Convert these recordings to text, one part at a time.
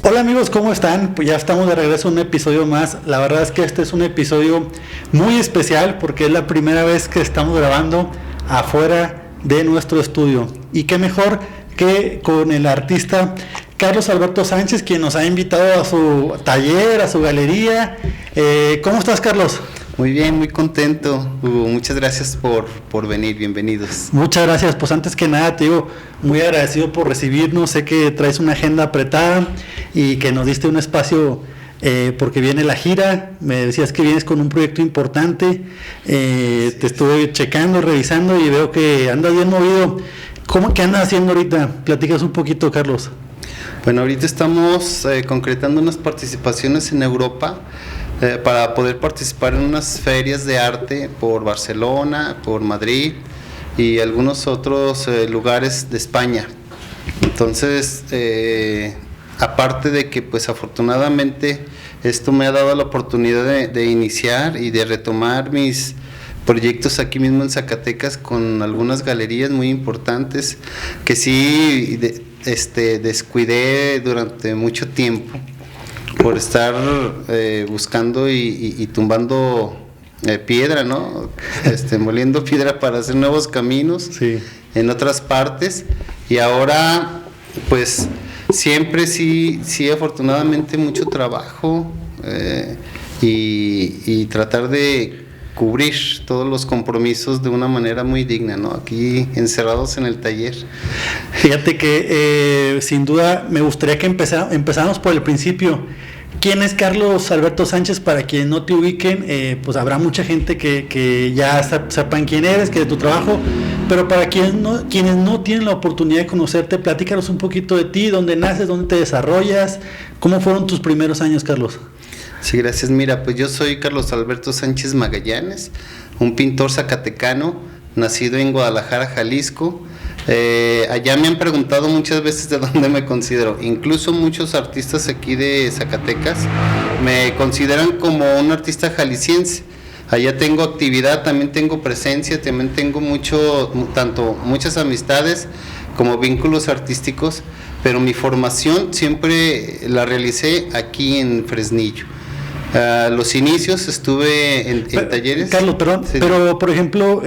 Hola amigos, ¿cómo están? Pues ya estamos de regreso a un episodio más. La verdad es que este es un episodio muy especial porque es la primera vez que estamos grabando afuera de nuestro estudio. Y qué mejor que con el artista Carlos Alberto Sánchez, quien nos ha invitado a su taller, a su galería. ¿Cómo estás, Carlos? Muy bien, muy contento, Hugo. Muchas gracias por venir, bienvenidos. Muchas gracias. Pues antes que nada te digo, muy agradecido por recibirnos. Sé que traes una agenda apretada y que nos diste un espacio porque viene la gira. Me decías que vienes con un proyecto importante. Te estuve checando, revisando y veo que andas bien movido. ¿Qué andas haciendo ahorita? Platícanos un poquito, Carlos. Bueno, ahorita estamos concretando unas participaciones en Europa para poder participar en unas ferias de arte por Barcelona, por Madrid y algunos otros lugares de España. Entonces, aparte de que pues afortunadamente esto me ha dado la oportunidad de iniciar y de retomar mis proyectos aquí mismo en Zacatecas con algunas galerías muy importantes que sí descuidé durante mucho tiempo por estar buscando y tumbando piedra, ¿no? Moliendo piedra para hacer nuevos caminos Sí. en otras partes. Y ahora, pues, siempre sí afortunadamente mucho trabajo y tratar de cubrir todos los compromisos de una manera muy digna, ¿no? Aquí encerrados en el taller. Fíjate que sin duda me gustaría que empezáramos por el principio. ¿Quién es Carlos Alberto Sánchez? Para quienes no te ubiquen, pues habrá mucha gente que ya sepan quién eres, que de tu trabajo, pero para quienes no tienen la oportunidad de conocerte, platícanos un poquito de ti, dónde naces, dónde te desarrollas, cómo fueron tus primeros años, Carlos. Sí, gracias. Mira, pues yo soy Carlos Alberto Sánchez Magallanes, un pintor zacatecano, nacido en Guadalajara, Jalisco. Allá me han preguntado muchas veces de dónde me considero. Incluso muchos artistas aquí de Zacatecas me consideran como un artista jalisciense. Allá tengo actividad, también tengo presencia, también tengo muchas amistades como vínculos artísticos, pero mi formación siempre la realicé aquí en Fresnillo. Los inicios estuve en talleres. Carlos, perdón, sí. Pero por ejemplo,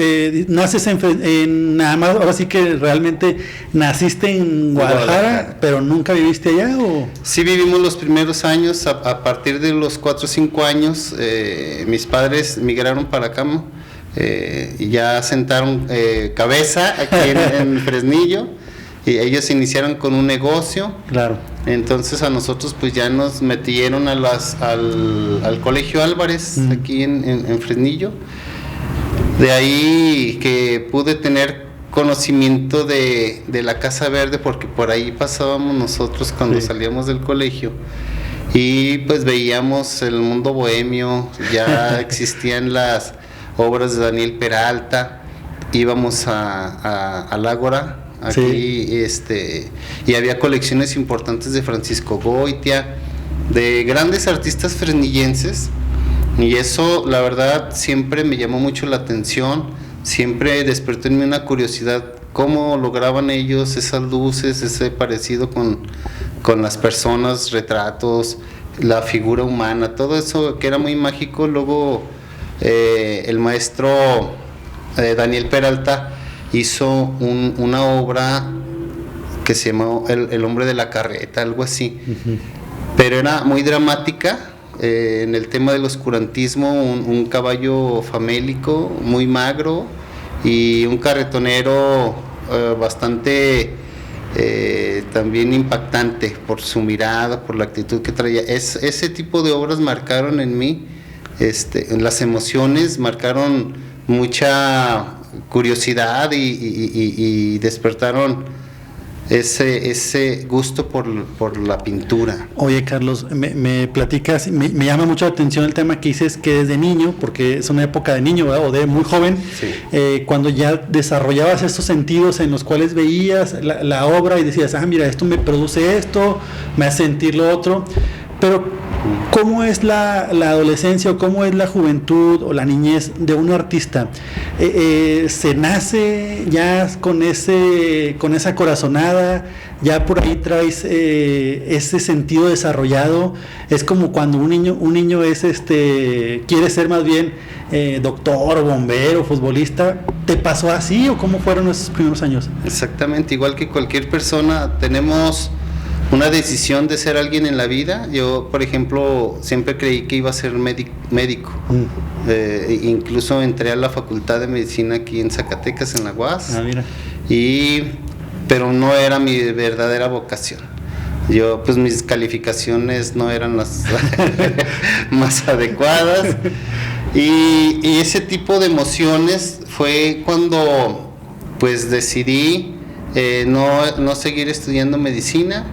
naces en nada más, ahora sí que realmente naciste en Guadalajara, pero nunca viviste allá, ¿o? Sí, vivimos los primeros años. A partir de los 4 o 5 años, mis padres migraron para acá y ya sentaron cabeza aquí en Fresnillo. Y ellos iniciaron con un negocio. Claro. Entonces a nosotros pues ya nos metieron al Colegio Álvarez, aquí en Fresnillo. De ahí que pude tener conocimiento de la Casa Verde, porque por ahí pasábamos nosotros cuando salíamos del colegio. Y pues veíamos el mundo bohemio, ya existían las obras de Daniel Peralta, íbamos al Ágora. Aquí y había colecciones importantes de Francisco Goitia, de grandes artistas fresnillenses, y eso la verdad siempre me llamó mucho la atención, siempre despertó en mí una curiosidad, cómo lograban ellos esas luces, ese parecido con las personas, retratos, la figura humana, todo eso que era muy mágico. Luego el maestro Daniel Peralta hizo una obra que se llamó El hombre de la carreta, algo así, pero era muy dramática en el tema del oscurantismo, un caballo famélico muy magro y un carretonero bastante también impactante por su mirada, por la actitud que traía. Ese tipo de obras marcaron en mí, las emociones, marcaron mucha curiosidad y despertaron ese gusto por la pintura. Oye, Carlos, me platicas, me llama mucho la atención el tema que dices que desde niño, porque es una época de niño, ¿verdad? O de muy joven, sí. Cuando ya desarrollabas estos sentidos en los cuales veías la obra y decías, mira, esto me produce esto, me hace sentir lo otro, pero ¿Cómo es la adolescencia o cómo es la juventud o la niñez de un artista? ¿Se nace ya con esa corazonada? ¿Ya por ahí traes ese sentido desarrollado? Es como cuando un niño es quiere ser más bien doctor, bombero, futbolista. ¿Te pasó así o cómo fueron esos primeros años? Exactamente, igual que cualquier persona, tenemos una decisión de ser alguien en la vida. Yo, por ejemplo, siempre creí que iba a ser médico. Incluso entré a la Facultad de Medicina aquí en Zacatecas, en la UAS. Mira. Pero no era mi verdadera vocación. Yo, pues mis calificaciones no eran las más adecuadas. Y ese tipo de emociones fue cuando pues decidí no seguir estudiando medicina.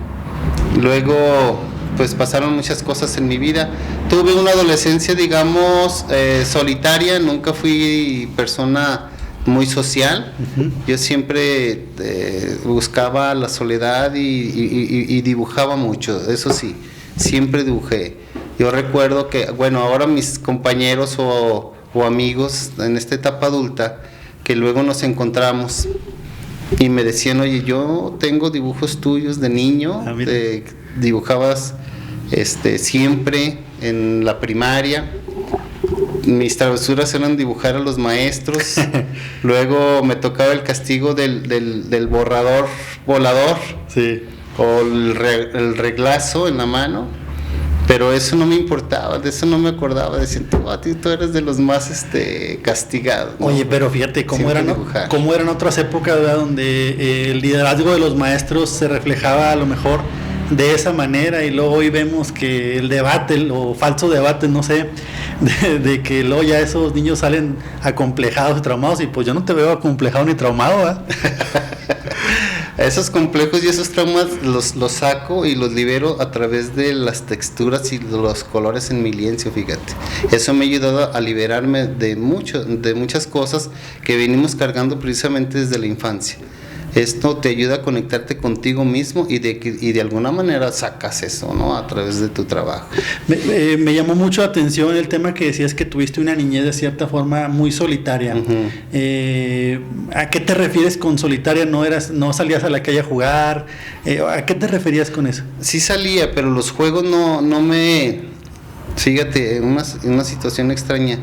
Luego pues pasaron muchas cosas en mi vida. Tuve una adolescencia, digamos, solitaria. Nunca fui persona muy social. Uh-huh. Yo siempre buscaba la soledad y dibujaba mucho. Eso sí, siempre dibujé. Yo recuerdo que, bueno, ahora mis compañeros o amigos en esta etapa adulta, que luego nos encontramos y me decían, oye, yo tengo dibujos tuyos de niño, dibujabas siempre en la primaria. Mis travesuras eran dibujar a los maestros. Luego me tocaba el castigo del borrador volador, sí, o el reglazo en la mano. Pero eso no me importaba, de eso no me acordaba. Decían, tú eres de los más castigados, ¿no? Oye, pero fíjate cómo eran otras épocas, ¿verdad? Donde el liderazgo de los maestros se reflejaba a lo mejor de esa manera, y luego hoy vemos que el debate, o falso debate, no sé, de que luego ya esos niños salen acomplejados y traumados, y pues yo no te veo acomplejado ni traumado, ¿verdad? Esos complejos y esos traumas los saco y los libero a través de las texturas y los colores en mi lienzo, fíjate. Eso me ha ayudado a liberarme de muchas cosas que venimos cargando precisamente desde la infancia. Esto te ayuda a conectarte contigo mismo y de alguna manera sacas eso, ¿no? A través de tu trabajo. Me llamó mucho la atención el tema que decías, que tuviste una niñez de cierta forma muy solitaria. Uh-huh. ¿A qué te refieres con solitaria? ¿No salías a la calle a jugar? ¿A qué te referías con eso? Sí salía, pero los juegos no me... Fíjate, en una situación extraña,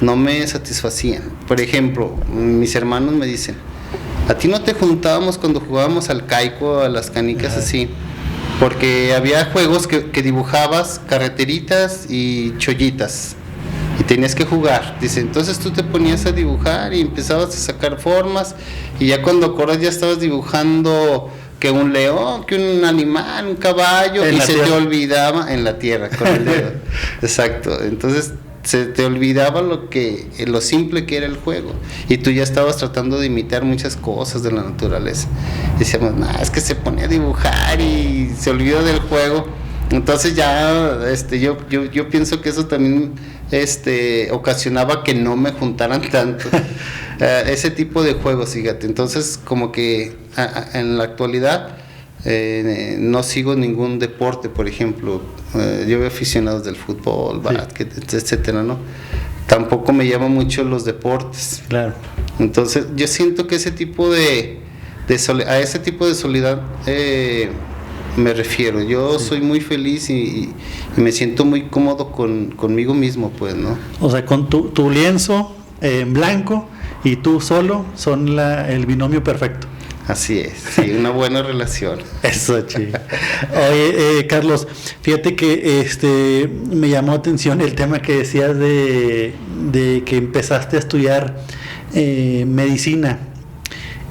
no me satisfacían. Por ejemplo, mis hermanos me dicen, a ti no te juntábamos cuando jugábamos al caico, a las canicas, así, porque había juegos que dibujabas carreteritas y chollitas y tenías que jugar. Dice, entonces tú te ponías a dibujar y empezabas a sacar formas, y ya cuando acuerdas ya estabas dibujando que un león, que un animal, un caballo, y se te olvidaba en la tierra con el dedo. Exacto. Entonces se te olvidaba lo simple que era el juego, y tú ya estabas tratando de imitar muchas cosas de la naturaleza. Decíamos, es que se ponía a dibujar y se olvida del juego. Entonces ya yo pienso que eso también ocasionaba que no me juntaran tanto ese tipo de juegos, fíjate. Entonces como que en la actualidad no sigo ningún deporte, por ejemplo. Yo veo aficionados del fútbol, básquet, etcétera, ¿no? Tampoco me llaman mucho los deportes. Claro. Entonces, yo siento que ese tipo a ese tipo de soledad me refiero. Yo soy muy feliz y me siento muy cómodo conmigo mismo, pues, ¿no? O sea, con tu lienzo en blanco y tú solo son el binomio perfecto. Así es, sí, una buena relación. Eso, chico. Oye, Carlos, fíjate que me llamó la atención el tema que decías de que empezaste a estudiar medicina.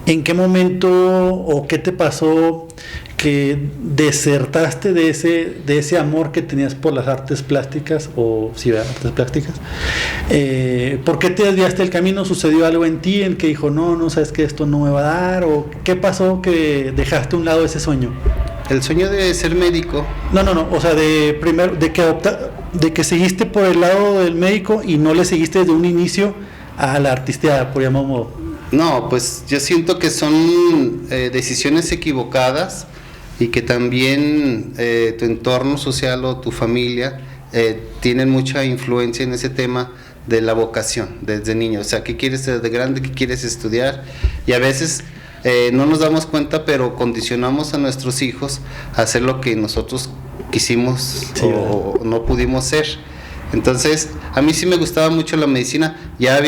¿En qué momento o qué te pasó que desertaste de ese amor que tenías por las artes plásticas, artes plásticas? ¿Por qué te desviaste el camino? ¿Sucedió algo en ti en que dijo, no, sabes que esto no me va a dar? ¿O qué pasó que dejaste a un lado ese sueño? El sueño de ser médico. No, o sea, de que seguiste por el lado del médico y no le seguiste desde un inicio a la artisteada, por llamarlo. No, pues yo siento que son decisiones equivocadas, y que también tu entorno social o tu familia tienen mucha influencia en ese tema de la vocación desde niño. O sea, ¿qué quieres ser de grande? ¿Qué quieres estudiar? Y a veces no nos damos cuenta, pero condicionamos a nuestros hijos a hacer lo que nosotros quisimos o no pudimos ser. Entonces, a mí sí me gustaba mucho la medicina, ya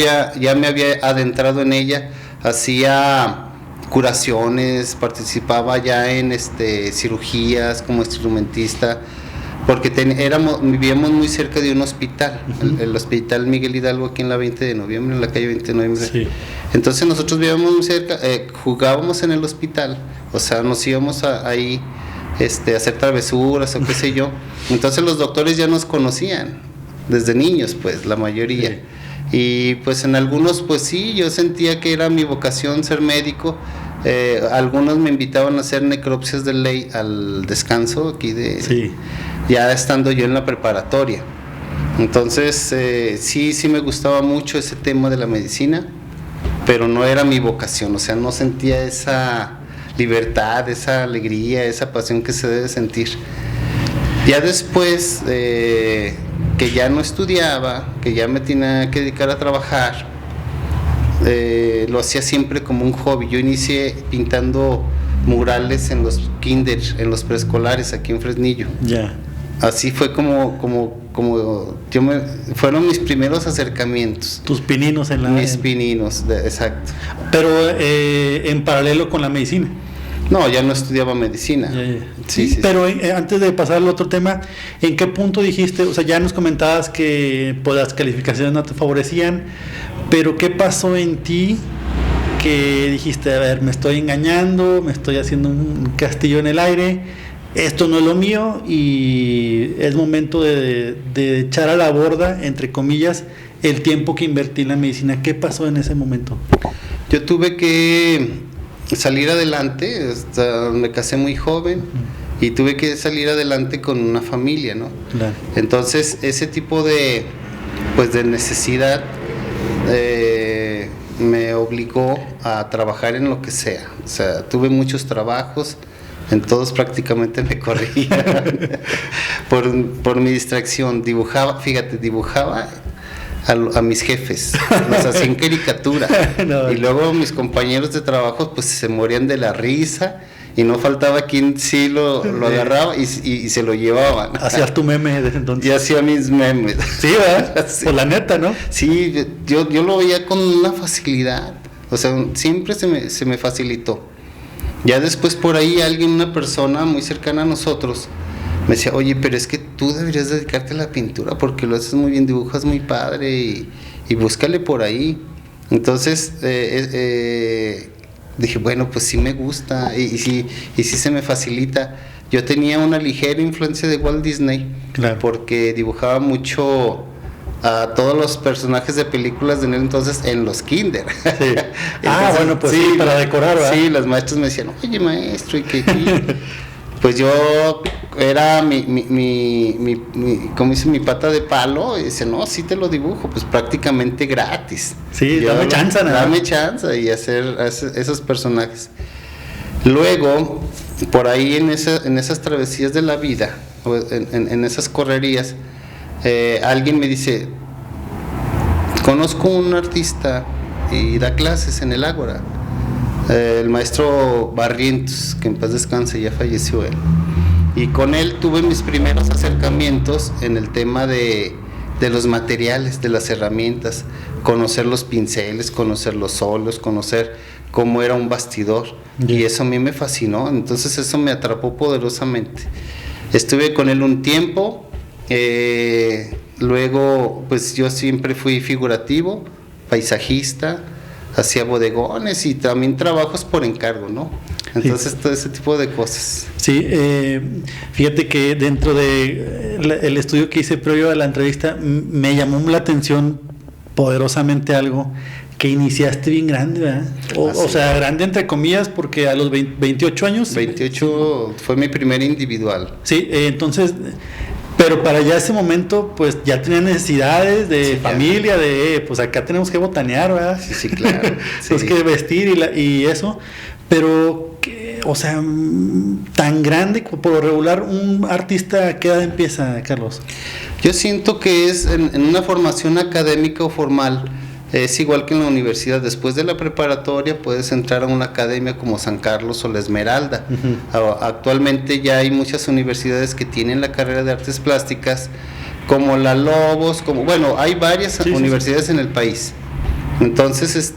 me había adentrado en ella, hacía curaciones, participaba ya en cirugías como instrumentista, porque vivíamos muy cerca de un hospital, el Hospital Miguel Hidalgo, aquí en la 20 de noviembre, en la calle 20 de noviembre. Sí. Entonces nosotros vivíamos muy cerca, jugábamos en el hospital, o sea, nos íbamos ahí a hacer travesuras o qué sé yo. Entonces los doctores ya nos conocían desde niños, pues la mayoría. Sí. Y pues en algunos, pues sí, yo sentía que era mi vocación ser médico. Algunos me invitaban a hacer necropsias de ley al descanso aquí ya estando yo en la preparatoria. Entonces sí me gustaba mucho ese tema de la medicina, pero no era mi vocación, o sea, no sentía esa libertad, esa alegría, esa pasión que se debe sentir. Ya después que ya no estudiaba, que ya me tenía que dedicar a trabajar, lo hacía siempre como un hobby. Yo inicié pintando murales en los kinder, en los preescolares aquí en Fresnillo. Ya. Así fue como fueron mis primeros acercamientos. Tus pininos Mis pininos, exacto. Pero en paralelo con la medicina. No, ya no estudiaba medicina. Sí. Pero antes de pasar al otro tema, ¿en qué punto dijiste? O sea, ya nos comentabas que pues, las calificaciones no te favorecían, pero ¿qué pasó en ti que dijiste, a ver, me estoy engañando, me estoy haciendo un castillo en el aire, esto no es lo mío y es momento de echar a la borda, entre comillas, el tiempo que invertí en la medicina? ¿Qué pasó en ese momento? Yo tuve que salir adelante, me casé muy joven y tuve que salir adelante con una familia, ¿no? Claro. Entonces ese tipo de necesidad me obligó a trabajar en lo que sea. O sea, tuve muchos trabajos, en todos prácticamente me corrían por mi distracción. Dibujaba a mis jefes, los hacía en caricatura. No. Y luego mis compañeros de trabajo pues se morían de la risa y no faltaba quien sí lo agarraba y se lo llevaban. ¿Hacías tu meme desde entonces? Y hacía mis memes. Sí, ¿verdad? Sí. Por la neta, ¿no? Sí, yo lo veía con una facilidad, o sea, siempre se me facilitó. Ya después por ahí una persona muy cercana a nosotros me decía, oye, pero es que tú deberías dedicarte a la pintura porque lo haces muy bien, dibujas muy padre y búscale por ahí. Entonces dije, bueno, pues sí me gusta y sí se me facilita. Yo tenía una ligera influencia de Walt Disney, claro, porque dibujaba mucho a todos los personajes de películas de él entonces en los kinder. Sí. Entonces, bueno, pues sí, para decorar, ¿verdad? Sí, los maestros me decían, oye maestro, y que pues yo era como dice, mi pata de palo, y dice, no, sí te lo dibujo, pues prácticamente gratis. Sí, dame chance, ¿no? Dame chance y hacer esos personajes. Luego, por ahí en esas travesías de la vida, en esas correrías, alguien me dice, conozco un artista y da clases en el Ágora, el maestro Barrientos, que en paz descanse, ya falleció él, y con él tuve mis primeros acercamientos en el tema de los materiales, de las herramientas, conocer los pinceles, conocer los óleos, conocer cómo era un bastidor, y eso a mí me fascinó. Entonces eso me atrapó poderosamente. Estuve con él un tiempo, luego pues yo siempre fui figurativo, paisajista, hacía bodegones y también trabajos por encargo, ¿no? Entonces sí, todo ese tipo de cosas. Sí, fíjate que dentro de el estudio que hice previo a la entrevista me llamó la atención poderosamente algo que iniciaste bien grande, ¿verdad? O sea, grande entre comillas, porque a los 28 años... 28 fue mi primer individual. Sí, entonces... Pero para ya ese momento, pues ya tenía necesidades de familia, pues acá tenemos que botanear, ¿verdad? Sí, claro. Tenemos que vestir y eso. Pero, o sea, tan grande? Por lo regular, un artista, ¿a qué edad empieza, Carlos? Yo siento que es en una formación académica o formal, es igual que en la universidad. Después de la preparatoria puedes entrar a una academia como San Carlos o la Esmeralda. Actualmente ya hay muchas universidades que tienen la carrera de artes plásticas, como la Lobos, bueno, hay varias universidades en el país. Entonces,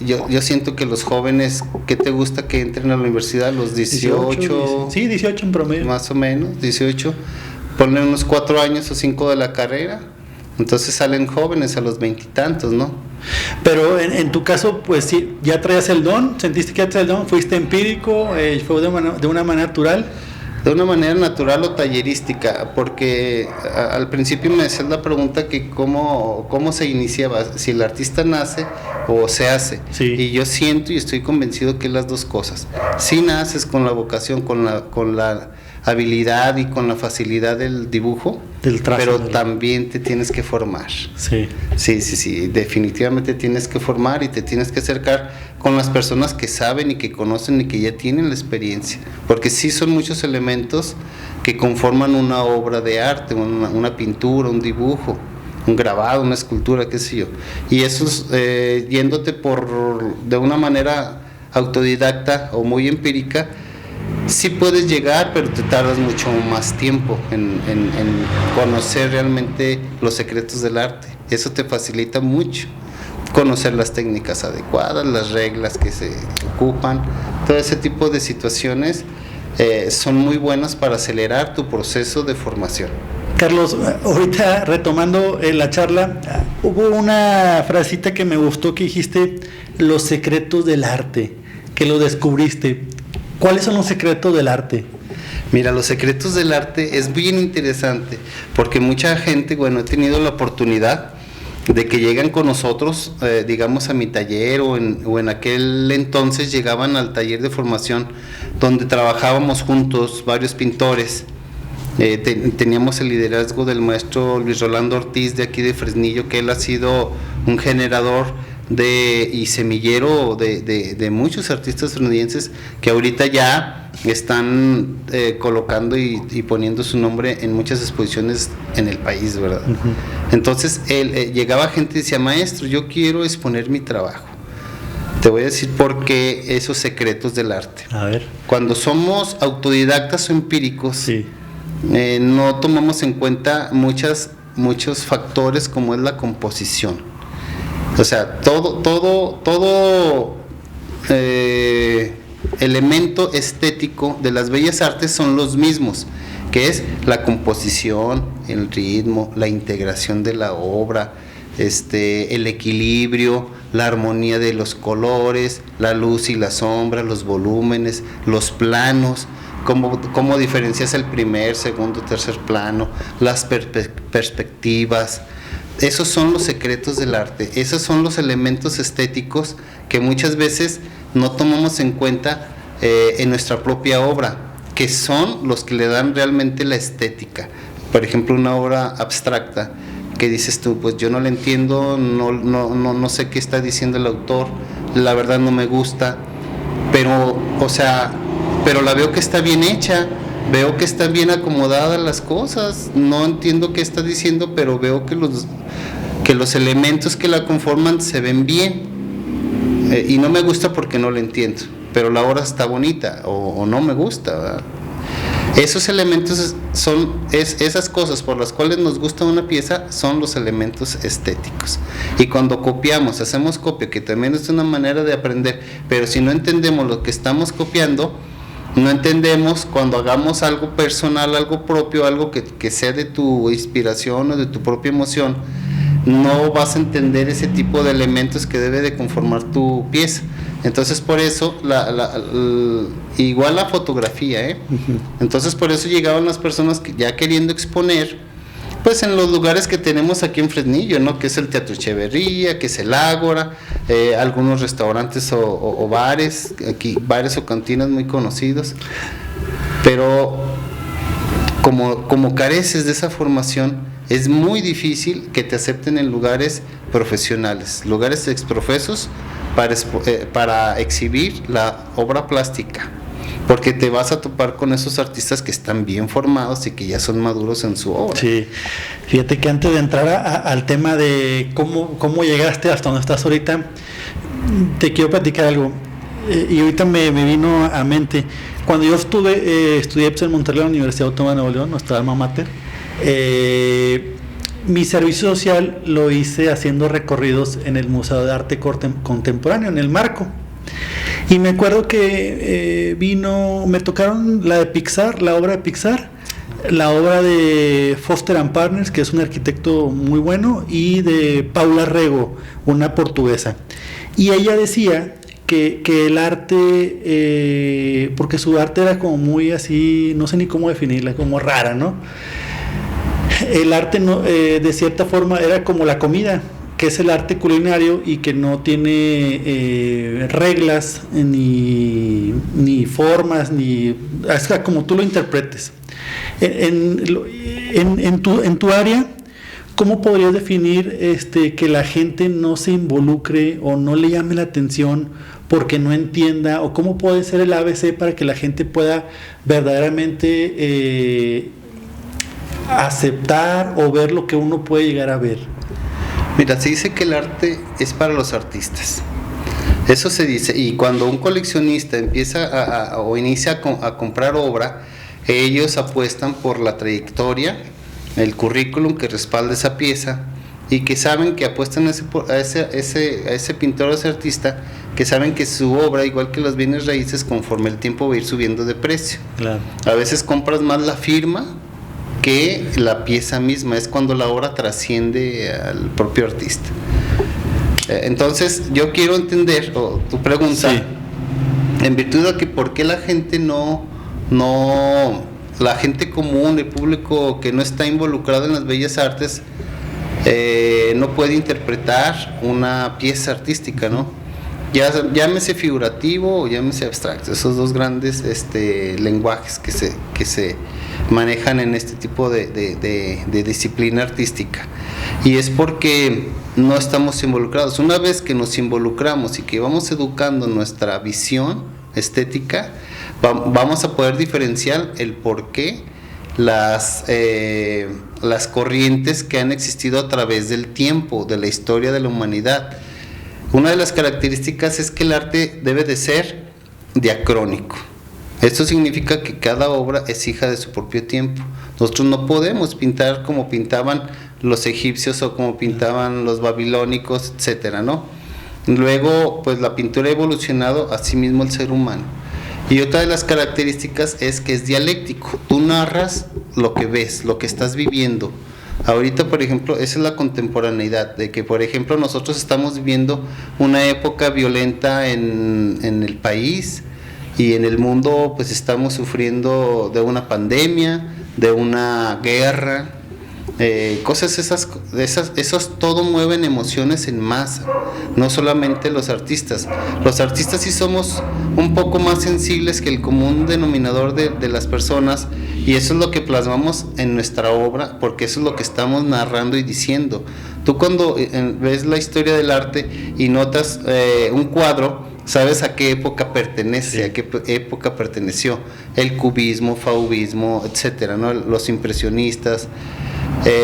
yo siento que los jóvenes, ¿qué te gusta que entren a la universidad? A los 18. Sí, 18 en promedio. Más o menos, 18. Ponen unos 4 años o 5 de la carrera. Entonces salen jóvenes a los 20 y tantos, ¿no? Pero en tu caso, pues sí, ya traías el don, sentiste que ya traías el don, fuiste empírico, fue de una manera natural. De una manera natural o tallerística, porque al principio me hacías la pregunta que cómo se iniciaba, si el artista nace o se hace. Sí. Y yo siento y estoy convencido que es las dos cosas. Si naces con la vocación, con la habilidad y con la facilidad del dibujo, del trazo, pero también te tienes que formar. Sí. Sí, definitivamente tienes que formar y te tienes que acercar con las personas que saben y que conocen y que ya tienen la experiencia, porque sí son muchos elementos que conforman una obra de arte, una pintura, un dibujo, un grabado, una escultura, qué sé yo, y eso yéndote de una manera autodidacta o muy empírica, sí puedes llegar, pero te tardas mucho más tiempo en conocer realmente los secretos del arte. Eso te facilita mucho conocer las técnicas adecuadas, las reglas que se ocupan, todo ese tipo de situaciones son muy buenas para acelerar tu proceso de formación. Carlos, ahorita retomando la charla, hubo una frasita que me gustó que dijiste, los secretos del arte, que lo descubriste. ¿Cuáles son los secretos del arte? Mira, los secretos del arte es bien interesante, porque mucha gente, he tenido la oportunidad de que llegan con nosotros, digamos a mi taller o en aquel entonces llegaban al taller de formación donde trabajábamos juntos varios pintores. Teníamos el liderazgo del maestro Luis Rolando Ortiz de aquí de Fresnillo, que él ha sido un generador y semillero de muchos artistas fresnillenses que ahorita ya están colocando y poniendo su nombre en muchas exposiciones en el país, ¿verdad? Uh-huh. Entonces llegaba gente y decía, maestro, yo quiero exponer mi trabajo. Te voy a decir por qué esos secretos del arte. A ver. Cuando somos autodidactas o empíricos, sí, no tomamos en cuenta muchos factores como es la composición. O sea, todo elemento estético de las bellas artes son los mismos, que es la composición, el ritmo, la integración de la obra, el equilibrio, la armonía de los colores, la luz y la sombra, los volúmenes, los planos, cómo diferencias el primer, segundo, tercer plano, las perspectivas. Esos son los secretos del arte, esos son los elementos estéticos que muchas veces no tomamos en cuenta en nuestra propia obra, que son los que le dan realmente la estética. Por ejemplo, una obra abstracta que dices tú, pues yo no la entiendo, no sé qué está diciendo el autor, la verdad no me gusta, pero la veo que está bien hecha, veo que están bien acomodadas las cosas, no entiendo qué está diciendo, pero veo que los elementos que la conforman se ven bien, y no me gusta porque no la entiendo, pero la obra está bonita o no me gusta, ¿verdad? Esos elementos esas cosas por las cuales nos gusta una pieza son los elementos estéticos. Y cuando copiamos, hacemos copia, que también es una manera de aprender, pero si no entendemos lo que estamos copiando, no entendemos cuando hagamos algo personal, algo propio, algo que sea de tu inspiración o de tu propia emoción, no vas a entender ese tipo de elementos que debe de conformar tu pieza. Entonces por eso igual la fotografía, uh-huh. Entonces por eso llegaban las personas que ya queriendo exponer, pues en los lugares que tenemos aquí en Fresnillo, ¿no? Que es el Teatro Echeverría, que es el Ágora, algunos restaurantes o bares, aquí bares o cantinas muy conocidos, pero como careces de esa formación, es muy difícil que te acepten en lugares profesionales, lugares exprofesos para exhibir la obra plástica, porque te vas a topar con esos artistas que están bien formados y que ya son maduros en su obra. Sí, fíjate que antes de entrar al tema de cómo llegaste hasta donde estás ahorita, te quiero platicar algo. Y ahorita me vino a mente, cuando yo estudié en Monterrey, en la Universidad Autónoma de Nuevo León, nuestra alma mater, mi servicio social lo hice haciendo recorridos en el Museo de Arte Contemporáneo, en el Marco. Y me acuerdo que me tocaron la de Pixar, la obra de Pixar, la obra de Foster and Partners, que es un arquitecto muy bueno, y de Paula Rego, una portuguesa. Y ella decía que el arte, porque su arte era como muy así, no sé ni cómo definirla, como rara, ¿no? El arte no, de cierta forma era como la comida, que es el arte culinario y que no tiene reglas ni formas, ni hasta como tú lo interpretes. En tu área, ¿cómo podrías definir que la gente no se involucre o no le llame la atención porque no entienda? ¿O cómo puede ser el ABC para que la gente pueda verdaderamente aceptar o ver lo que uno puede llegar a ver? Mira, se dice que el arte es para los artistas. Eso se dice. Y cuando un coleccionista empieza o inicia a comprar obra, ellos apuestan por la trayectoria, el currículum que respalda esa pieza, y que saben que apuestan a ese pintor o ese artista, que saben que su obra, igual que los bienes raíces, conforme el tiempo va a ir subiendo de precio. Claro. A veces compras más la firma que la pieza misma, es cuando la obra trasciende al propio artista. Entonces yo quiero entender, o tu pregunta, sí, en virtud de que por qué la gente la gente común, el público que no está involucrado en las bellas artes, no puede interpretar una pieza artística, ¿no? Llámese figurativo o llámese abstracto, esos dos grandes lenguajes que se manejan en este tipo de disciplina artística. Y es porque no estamos involucrados. Una vez que nos involucramos y que vamos educando nuestra visión estética, vamos a poder diferenciar el por qué las corrientes que han existido a través del tiempo, de la historia de la humanidad. Una de las características es que el arte debe de ser diacrónico. Esto significa que cada obra es hija de su propio tiempo. Nosotros no podemos pintar como pintaban los egipcios o como pintaban los babilónicos, etcétera, ¿no? Luego, pues la pintura ha evolucionado, así mismo el ser humano. Y otra de las características es que es dialéctico. Tú narras lo que ves, lo que estás viviendo. Ahorita, por ejemplo, esa es la contemporaneidad, de que, por ejemplo, nosotros estamos viviendo una época violenta en el país y en el mundo, pues estamos sufriendo de una pandemia, de una guerra, cosas esos todo mueven emociones en masa, no solamente los artistas. Los artistas sí somos un poco más sensibles que el común denominador de las personas, y eso es lo que plasmamos en nuestra obra, porque eso es lo que estamos narrando y diciendo. Tú cuando ves la historia del arte y notas un cuadro, sabes a qué época pertenece, sí, a qué época perteneció, el cubismo, fauvismo, etcétera, ¿no? Los impresionistas,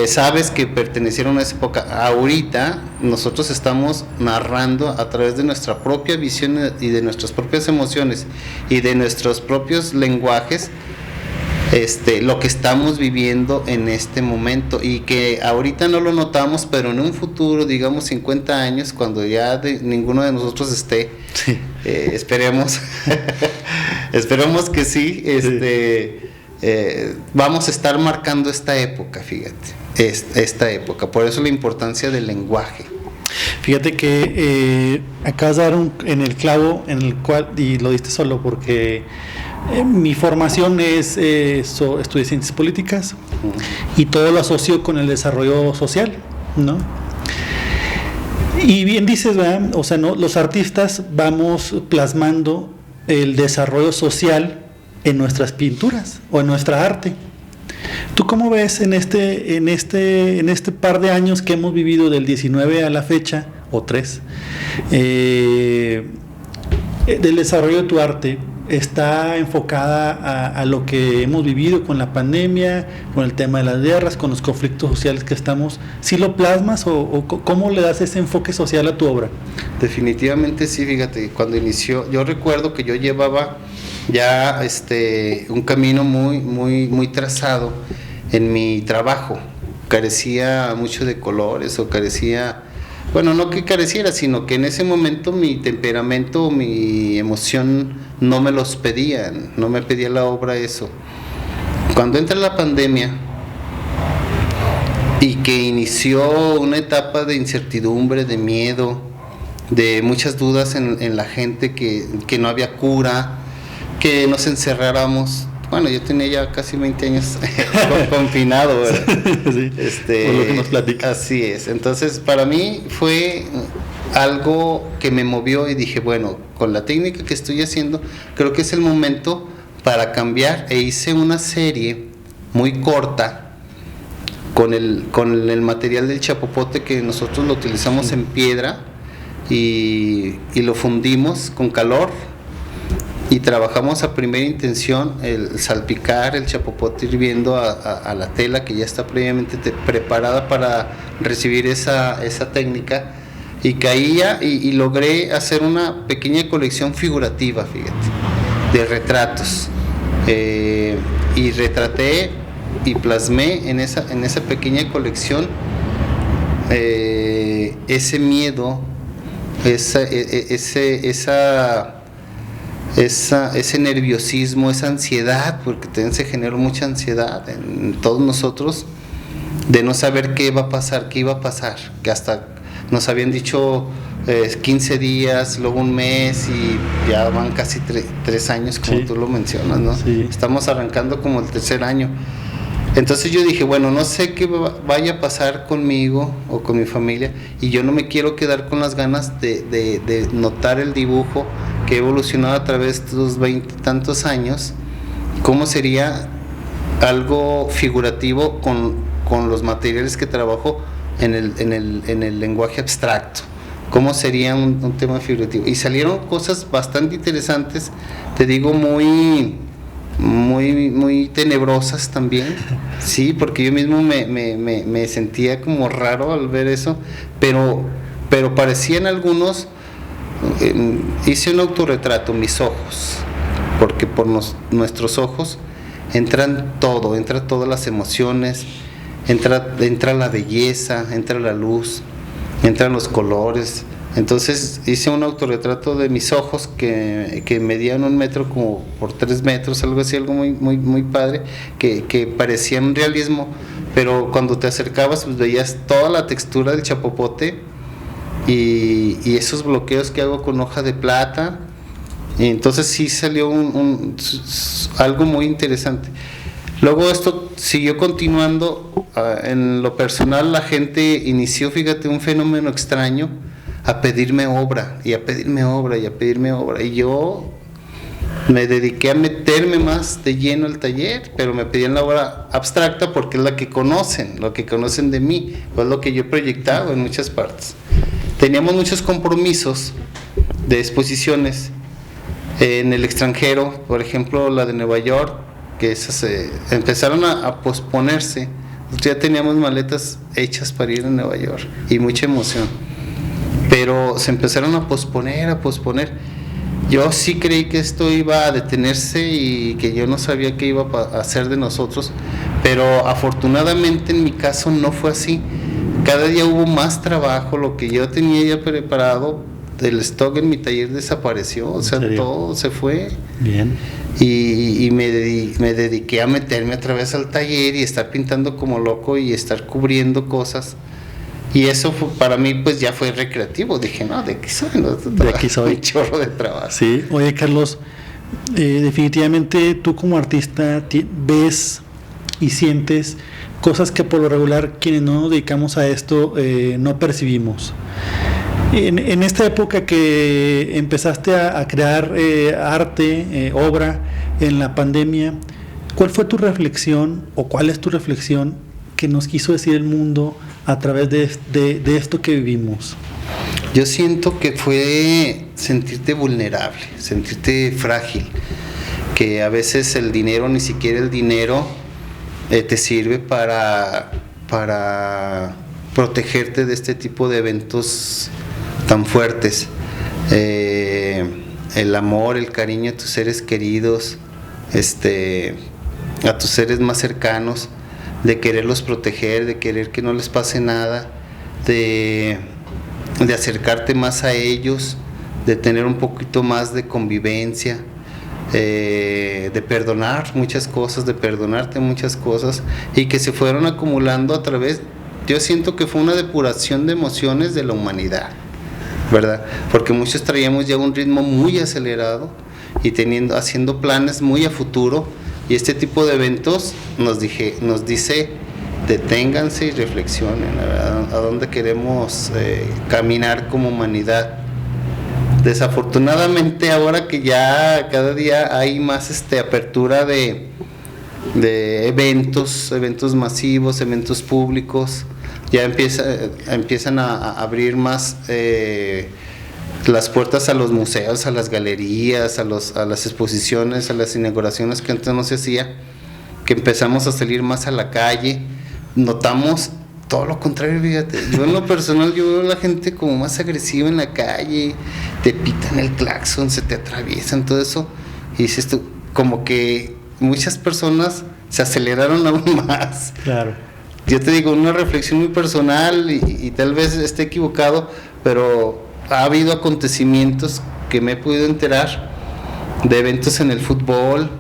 sabes que pertenecieron a esa época. Ahorita nosotros estamos narrando a través de nuestra propia visión y de nuestras propias emociones y de nuestros propios lenguajes, lo que estamos viviendo en este momento, y que ahorita no lo notamos, pero en un futuro, digamos 50 años, cuando ya ninguno de nosotros esté, sí, esperemos esperemos que sí, vamos a estar marcando esta época, fíjate, esta época. Por eso la importancia del lenguaje. Fíjate que acabas de dar en el clavo, en el cual, y lo diste solo porque mi formación es estudié ciencias políticas, y todo lo asocio con el desarrollo social, ¿no? Y bien dices, ¿verdad? O sea, ¿no? Los artistas vamos plasmando el desarrollo social en nuestras pinturas o en nuestra arte. ¿Tú cómo ves en este par de años que hemos vivido del 19 a la fecha, o 3. Del desarrollo de tu arte, ¿está enfocada a lo que hemos vivido con la pandemia, con el tema de las guerras, con los conflictos sociales que estamos? ¿Sí lo plasmas o cómo le das ese enfoque social a tu obra? Definitivamente sí, fíjate, cuando inició, yo recuerdo que yo llevaba ya un camino muy trazado en mi trabajo. Carecía mucho de colores o carecía, bueno, no que careciera, sino que en ese momento mi temperamento, mi emoción no me los pedían, no me pedía la obra eso. Cuando entra la pandemia y que inició una etapa de incertidumbre, de miedo, de muchas dudas en la gente, que no había cura, que nos encerráramos. Bueno, yo tenía ya casi 20 años confinado, ¿verdad? Sí, por lo que nos platicas. Así es. Entonces, para mí fue algo que me movió y dije, bueno, con la técnica que estoy haciendo, creo que es el momento para cambiar. E hice una serie muy corta con el material del chapopote, que nosotros lo utilizamos en piedra y lo fundimos con calor. Y trabajamos a primera intención el salpicar el chapopote hirviendo a la tela que ya está previamente preparada para recibir esa técnica, y caía y logré hacer una pequeña colección figurativa, fíjate, de retratos, y retraté y plasmé en esa pequeña colección ese miedo, ese nerviosismo, esa ansiedad, porque también se generó mucha ansiedad en todos nosotros, de no saber qué iba a pasar, que hasta nos habían dicho 15 días, luego un mes, y ya van casi 3 años, como tú lo mencionas, ¿no? Sí. Estamos arrancando como el 3er año. Entonces yo dije, bueno, no sé qué vaya a pasar conmigo o con mi familia, y yo no me quiero quedar con las ganas de notar el dibujo que ha evolucionado a través de estos 20 y tantos años. ¿Cómo sería algo figurativo con los materiales que trabajo en el lenguaje abstracto? ¿Cómo sería un tema figurativo? Y salieron cosas bastante interesantes, te digo, muy tenebrosas también, sí, porque yo mismo me sentía como raro al ver eso, pero parecían algunos. Hice un autorretrato, mis ojos, porque por nuestros ojos entra todas las emociones, entra la belleza, entra la luz, entran los colores. Entonces hice un autorretrato de mis ojos que medían 1 metro como por 3 metros, algo así, algo muy padre, que parecía un realismo, pero cuando te acercabas pues veías toda la textura del chapopote y esos bloqueos que hago con hoja de plata. Y entonces sí salió algo muy interesante. Luego esto siguió continuando. En lo personal, la gente inició, fíjate, un fenómeno extraño, a pedirme obra, y a pedirme obra, y a pedirme obra. Y yo me dediqué a meterme más de lleno al taller, pero me pedían la obra abstracta porque es la que conocen, lo que conocen de mí, es lo que yo he proyectado en muchas partes. Teníamos muchos compromisos de exposiciones en el extranjero, por ejemplo la de Nueva York, que esas empezaron a posponerse. Ya teníamos maletas hechas para ir a Nueva York y mucha emoción, pero se empezaron a posponer. Yo sí creí que esto iba a detenerse y que yo no sabía qué iba a hacer de nosotros, pero afortunadamente en mi caso no fue así. Cada día hubo más trabajo, lo que yo tenía ya preparado del stock en mi taller desapareció, o sea, todo se fue. Bien. Y me dediqué a meterme otra vez al taller y estar pintando como loco y estar cubriendo cosas. Y eso para mí pues ya fue recreativo. Dije, no, de aquí soy, ¿no? De aquí soy. Un chorro de trabajo. Sí, oye Carlos, definitivamente tú como artista ves y sientes cosas que por lo regular quienes no nos dedicamos a esto no percibimos. En esta época que empezaste a crear arte, obra en la pandemia, ¿cuál fue tu reflexión o cuál es tu reflexión que nos quiso decir el mundo a través de esto que vivimos? Yo siento que fue sentirte vulnerable, sentirte frágil, que a veces el dinero, ni siquiera el dinero, te sirve para protegerte de este tipo de eventos tan fuertes. El amor, el cariño a tus seres queridos, a tus seres más cercanos, de quererlos proteger, de querer que no les pase nada, de acercarte más a ellos, de tener un poquito más de convivencia, de perdonar muchas cosas, de perdonarte muchas cosas, y que se fueron acumulando a través, yo siento que fue una depuración de emociones de la humanidad, ¿verdad? Porque muchos traíamos ya un ritmo muy acelerado y haciendo planes muy a futuro, y este tipo de eventos nos dice deténganse y reflexionen, ¿verdad? A dónde queremos caminar como humanidad. Desafortunadamente, ahora que ya cada día hay más apertura de eventos masivos, eventos públicos, ya empiezan a abrir más las puertas a los museos, a las galerías, a las exposiciones, a las inauguraciones que antes no se hacía, que empezamos a salir más a la calle. Notamos todo lo contrario, fíjate. Yo en lo personal, yo veo a la gente como más agresiva en la calle, te pitan el claxon, se te atraviesan, todo eso, y dices tú, como que muchas personas se aceleraron aún más. Claro. Yo te digo, una reflexión muy personal, y tal vez esté equivocado, pero ha habido acontecimientos que me he podido enterar de eventos en el fútbol,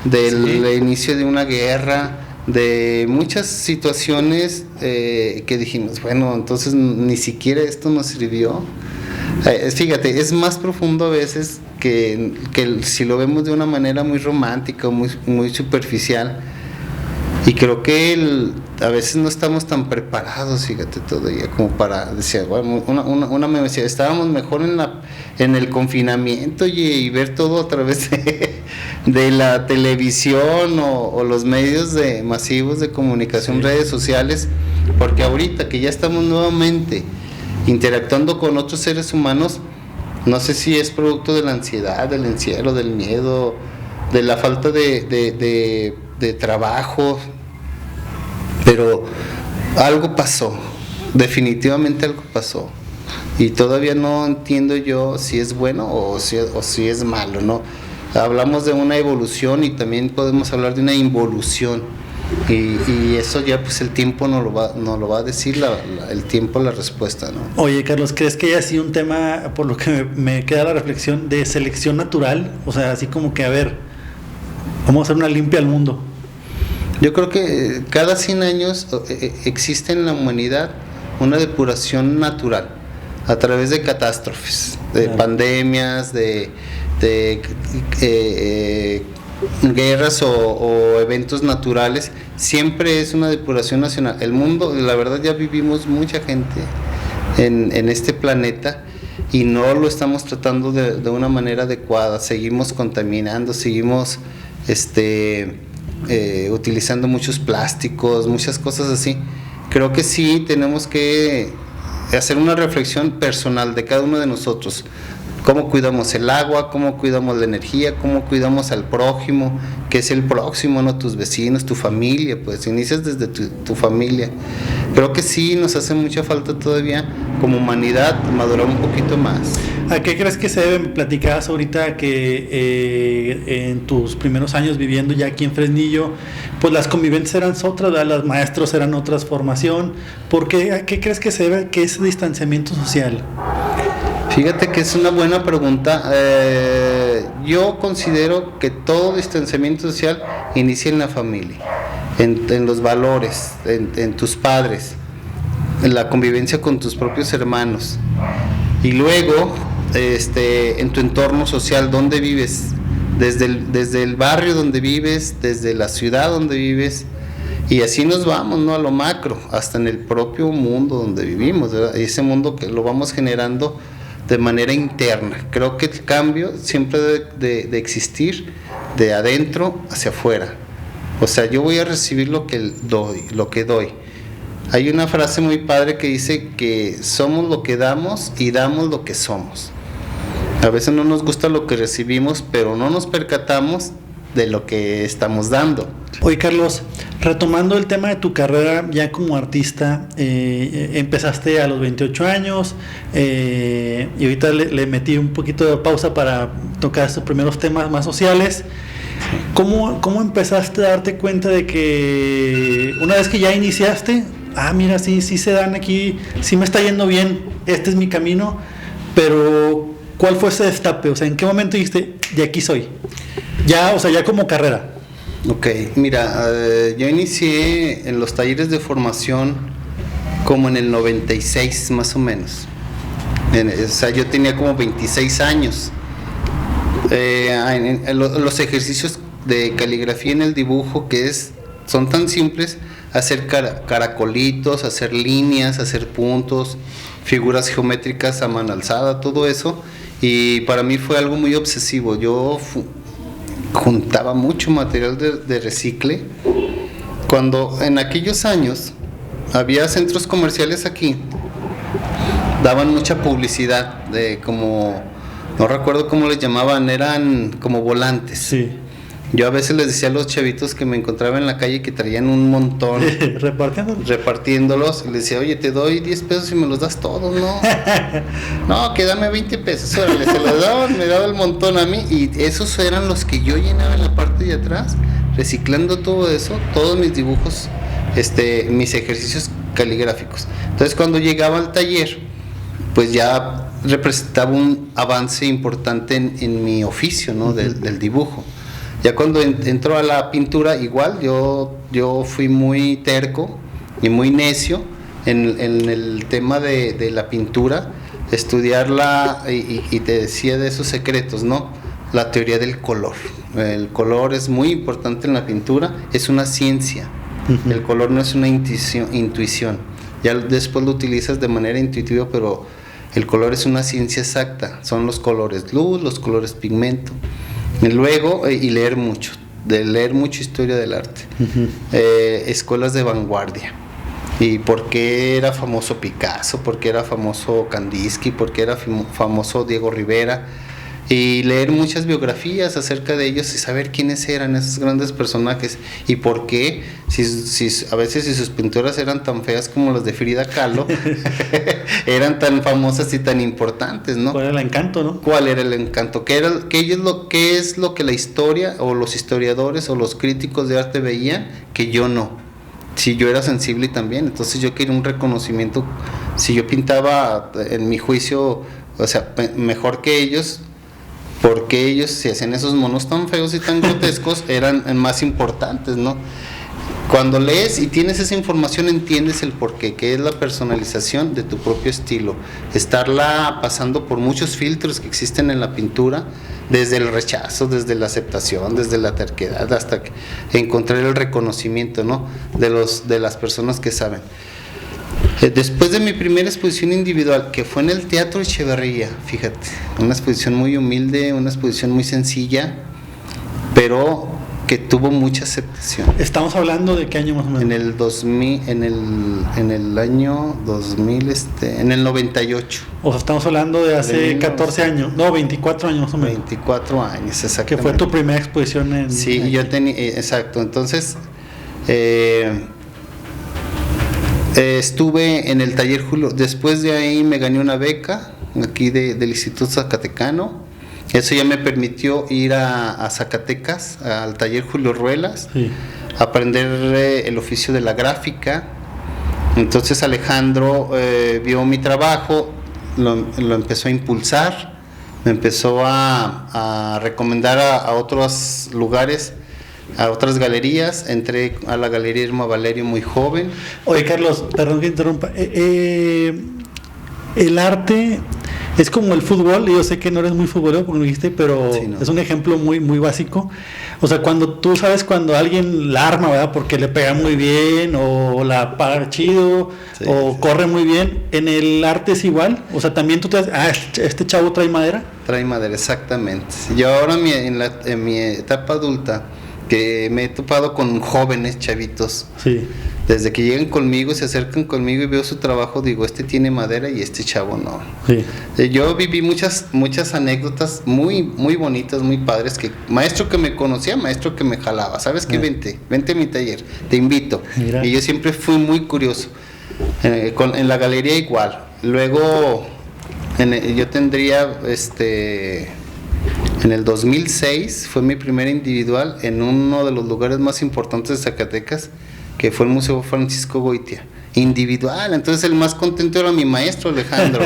del inicio de una guerra, de muchas situaciones que dijimos, bueno, entonces ni siquiera esto nos sirvió. Fíjate, es más profundo a veces que si lo vemos de una manera muy romántica, muy superficial. Y creo que a veces no estamos tan preparados, fíjate, todavía como para decir, bueno, una me decía, estábamos mejor en el confinamiento y ver todo a través de la televisión o los medios masivos de comunicación, redes sociales, porque ahorita que ya estamos nuevamente interactuando con otros seres humanos, no sé si es producto de la ansiedad, del encierro, del miedo, de la falta de trabajo, pero algo pasó, definitivamente algo pasó, y todavía no entiendo yo si es bueno o si es malo, ¿no? Hablamos de una evolución y también podemos hablar de una involución, y eso ya pues el tiempo nos lo va a decir, el tiempo, la respuesta, ¿no? Oye, Carlos, ¿crees que haya sido un tema, por lo que me queda la reflexión, de selección natural? O sea, así como que, a ver, vamos a hacer una limpia al mundo. Yo creo que cada 100 años existe en la humanidad una depuración natural a través de catástrofes, de pandemias, de guerras o eventos naturales. Siempre es una depuración nacional. El mundo, la verdad, ya vivimos mucha gente en este planeta y no lo estamos tratando de una manera adecuada. Seguimos contaminando, seguimos utilizando muchos plásticos, muchas cosas así. Creo que sí tenemos que hacer una reflexión personal de cada uno de nosotros. Cómo cuidamos el agua, cómo cuidamos la energía, cómo cuidamos al prójimo, que es el próximo, ¿no? Tus vecinos, tu familia, pues inicias desde tu familia. Creo que sí nos hace mucha falta todavía como humanidad madurar un poquito más. ¿A qué crees que se debe? Platicabas ahorita que en tus primeros años viviendo ya aquí en Fresnillo, pues las convivencias eran otras, ¿verdad? Los maestros eran otras, formación. ¿A qué crees que se debe que ese distanciamiento social? Fíjate que es una buena pregunta. Yo considero que todo distanciamiento social inicia en la familia, en los valores, en tus padres, en la convivencia con tus propios hermanos, y luego en tu entorno social, donde vives, desde el barrio donde vives, desde la ciudad donde vives, y así nos vamos, ¿no? A lo macro, hasta en el propio mundo donde vivimos, ¿verdad? Ese mundo que lo vamos generando de manera interna. Creo que el cambio siempre debe de existir de adentro hacia afuera. O sea, yo voy a recibir lo que doy. Hay una frase muy padre que dice que somos lo que damos y damos lo que somos. A veces no nos gusta lo que recibimos, pero no nos percatamos de lo que estamos dando. Oye, Carlos, retomando el tema de tu carrera ya como artista, empezaste a los 28 años y ahorita le metí un poquito de pausa para tocar estos primeros temas más sociales. ¿Cómo empezaste a darte cuenta de que una vez que ya iniciaste, mira, sí se dan aquí, sí me está yendo bien, este es mi camino, pero ¿cuál fue ese destape? O sea, ¿en qué momento dijiste, de aquí soy? Ya, o sea, ya como carrera. Ok, mira, yo inicié en los talleres de formación como en el 96 más o menos. O sea, yo tenía como 26 años. Los ejercicios de caligrafía en el dibujo son tan simples, hacer caracolitos, hacer líneas, hacer puntos, figuras geométricas a mano alzada, todo eso, y para mí fue algo muy obsesivo. Yo juntaba mucho material de recicle. Cuando en aquellos años había centros comerciales aquí, daban mucha publicidad de como, no recuerdo cómo les llamaban, eran como volantes. Sí. Yo a veces les decía a los chavitos que me encontraba en la calle que traían un montón repartiéndolos, y les decía, oye, te doy 10 pesos y me los das todos, ¿no? No, que dame 20 pesos, órale, se los daban, me daba el montón a mí, y esos eran los que yo llenaba en la parte de atrás, reciclando todo eso, todos mis dibujos, mis ejercicios caligráficos. Entonces cuando llegaba al taller, pues ya representaba un avance importante en mi oficio, ¿no? Del dibujo. Ya cuando entró a la pintura, igual yo fui muy terco y muy necio en el tema de la pintura, estudiarla, y te decía de esos secretos, ¿no? La teoría del color. El color es muy importante en la pintura, es una ciencia. Uh-huh. El color no es una intuición. Ya después lo utilizas de manera intuitiva, pero el color es una ciencia exacta. Son los colores luz, los colores pigmento. Y luego, y leer mucha historia del arte, uh-huh. Escuelas de vanguardia, y por qué era famoso Picasso, por qué era famoso Kandinsky, por qué era famoso Diego Rivera, y leer muchas biografías acerca de ellos y saber quiénes eran esos grandes personajes y por qué, a veces si sus pinturas eran tan feas como las de Frida Kahlo, eran tan famosas y tan importantes, ¿no? ¿Cuál era el encanto, no? ¿Cuál era el encanto? ¿Qué es lo que la historia o los historiadores o los críticos de arte veían que yo no? Si yo era sensible también, entonces yo quería un reconocimiento. Si yo pintaba, en mi juicio, o sea, mejor que ellos, porque ellos, si hacían esos monos tan feos y tan grotescos, eran más importantes, ¿no? Cuando lees y tienes esa información, entiendes el porqué, que es la personalización de tu propio estilo, estarla pasando por muchos filtros que existen en la pintura, desde el rechazo, desde la aceptación, desde la terquedad, hasta encontrar el reconocimiento, ¿no? de las personas que saben. Después de mi primera exposición individual, que fue en el Teatro Echeverría, fíjate, una exposición muy humilde, una exposición muy sencilla, pero que tuvo mucha aceptación. ¿Estamos hablando de qué año más o menos? En el 2000, en el año 2000, en el 98. O sea, estamos hablando de hace 14 años, no, 24 años más o menos. 24 años, exactamente. Que fue tu primera exposición en... Sí, yo tenía, exacto, entonces... estuve en el taller Julio, después de ahí me gané una beca aquí del Instituto Zacatecano. Eso ya me permitió ir a Zacatecas, al taller Julio Ruelas, sí. Aprender el oficio de la gráfica. Entonces Alejandro vio mi trabajo, lo empezó a impulsar, me empezó a recomendar a otros lugares, a otras galerías. Entré a la Galería Irma Valerio muy joven. Oye, Carlos, perdón que interrumpa. El arte es como el fútbol. Yo sé que no eres muy futbolero, como dijiste, pero sí, no. Es un ejemplo muy, muy básico. O sea, cuando tú sabes cuando alguien la arma, ¿verdad? Porque le pega muy bien, o la paga chido, sí, o sí. Corre muy bien. ¿En el arte es igual? O sea, también tú te este chavo trae madera. Trae madera, exactamente. Yo ahora en mi etapa adulta que me he topado con jóvenes chavitos. Sí. Desde que llegan conmigo, se acercan conmigo y veo su trabajo, digo, este tiene madera y este chavo no. Sí. Yo viví muchas anécdotas muy, muy bonitas, muy padres, que maestro que me conocía, maestro que me jalaba, ¿sabes qué? Vente a mi taller, te invito. Mira. Y yo siempre fui muy curioso. En la galería igual. Luego, yo tendría, en el 2006, fue mi primer individual en uno de los lugares más importantes de Zacatecas, que fue el Museo Francisco Goitia, individual. Entonces el más contento era mi maestro Alejandro.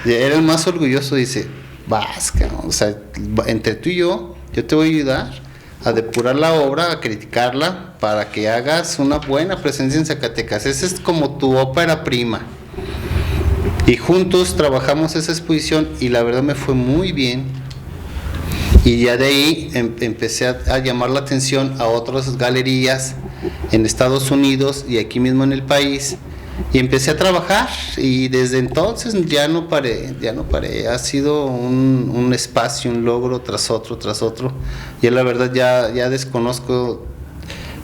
Era el más orgulloso. Dice, vas, o sea, entre tú y yo te voy a ayudar a depurar la obra, a criticarla, para que hagas una buena presencia en Zacatecas. Esa es como tu ópera prima. Y juntos trabajamos esa exposición y la verdad me fue muy bien. Y ya de ahí empecé a llamar la atención a otras galerías en Estados Unidos y aquí mismo en el país, y empecé a trabajar, y desde entonces ya no paré. Ha sido un espacio, un logro tras otro. Yo la verdad ya desconozco,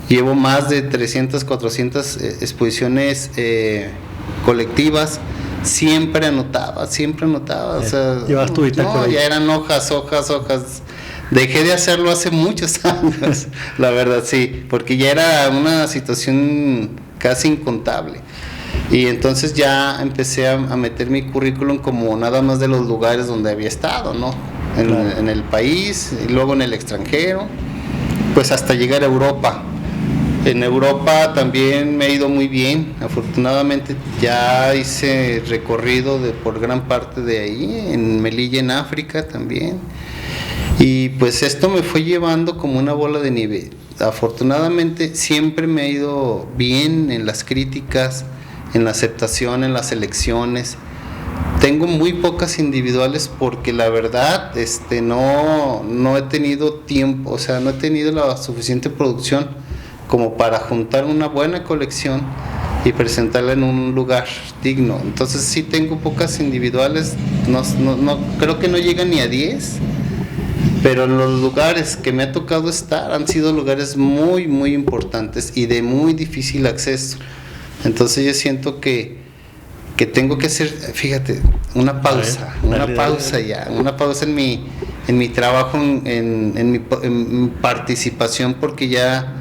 llevo más de 300, 400 exposiciones colectivas. Siempre anotaba, o sea, llevas tu bitácora. No, ya eran hojas. Dejé de hacerlo hace muchos años, la verdad, sí, porque ya era una situación casi incontable. Y entonces ya empecé a meter mi currículum como nada más de los lugares donde había estado, ¿no? En el país, y luego en el extranjero, pues hasta llegar a Europa. En Europa también me ha ido muy bien, afortunadamente ya hice recorrido por gran parte de ahí, en Melilla, en África también. Y pues esto me fue llevando como una bola de nieve. Afortunadamente siempre me ha ido bien en las críticas, en la aceptación, en las elecciones. Tengo muy pocas individuales porque la verdad no he tenido tiempo, o sea, no he tenido la suficiente producción como para juntar una buena colección y presentarla en un lugar digno. Entonces sí tengo pocas individuales, no creo que no llegan ni a 10. Pero los lugares que me ha tocado estar han sido lugares muy, muy importantes y de muy difícil acceso. Entonces yo siento que tengo que hacer, fíjate, una pausa en mi trabajo, en mi participación, porque ya